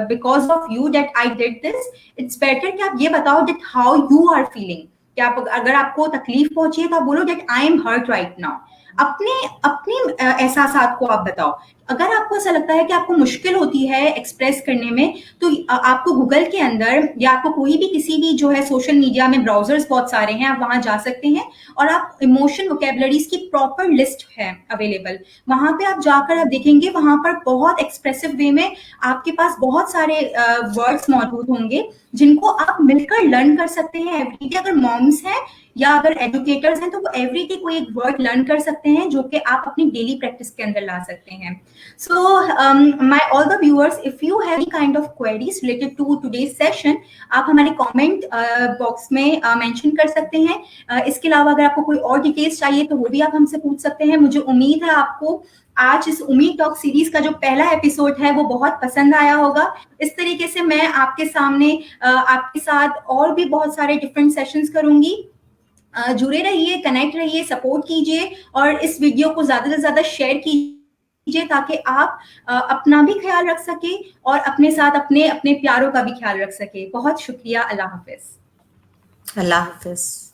because of you that I did this, it's better कि आप ये बताओ that how you are feeling, कि आप अगर आपको तकलीफ पहुंची है तो आप बोलो that I am hurt right now. अपने अपने एहसासात को आप बताओ। अगर आपको ऐसा लगता है कि आपको मुश्किल होती है एक्सप्रेस करने में, तो आपको गूगल के अंदर या आपको कोई भी किसी भी जो है सोशल मीडिया में ब्राउजर्स बहुत सारे हैं, आप वहां जा सकते हैं और आप इमोशन वोकेबलरीज की प्रॉपर लिस्ट है अवेलेबल, वहां पे आप जाकर आप देखेंगे वहां पर बहुत एक्सप्रेसिव वे में आपके पास बहुत सारे वर्ड्स मौजूद होंगे जिनको आप मिलकर लर्न कर सकते हैं एवरीडे। अगर मॉम्स हैं या अगर एजुकेटर्स हैं तो वो एवरीडे कोई एक वर्ड लर्न कर सकते हैं जो कि आप अपनी डेली प्रैक्टिस के अंदर ला सकते हैं। So, my all the viewers, if you have any kind of queries related to today's session, आप हमारे कमेंट बॉक्स में मेंशन कर सकते हैं। इसके अलावा अगर आपको कोई और डिटेल्स चाहिए तो वो भी आप हमसे पूछ सकते हैं। मुझे उम्मीद है आपको आज इस उम्मीद टॉक सीरीज का जो पहला एपिसोड है वो बहुत पसंद आया होगा। इस तरीके से मैं आपके सामने आपके साथ और भी बहुत सारे डिफरेंट सेशंस करूंगी। जुड़े रहिए, कनेक्ट रहिए, सपोर्ट कीजिए और इस वीडियो को ज्यादा से ज्यादा शेयर कीजिए ताकि आप अपना भी ख्याल रख सके और अपने साथ अपने अपने प्यारों का भी ख्याल रख सके। बहुत शुक्रिया। अल्लाह हाफिज। अल्लाह हाफिज।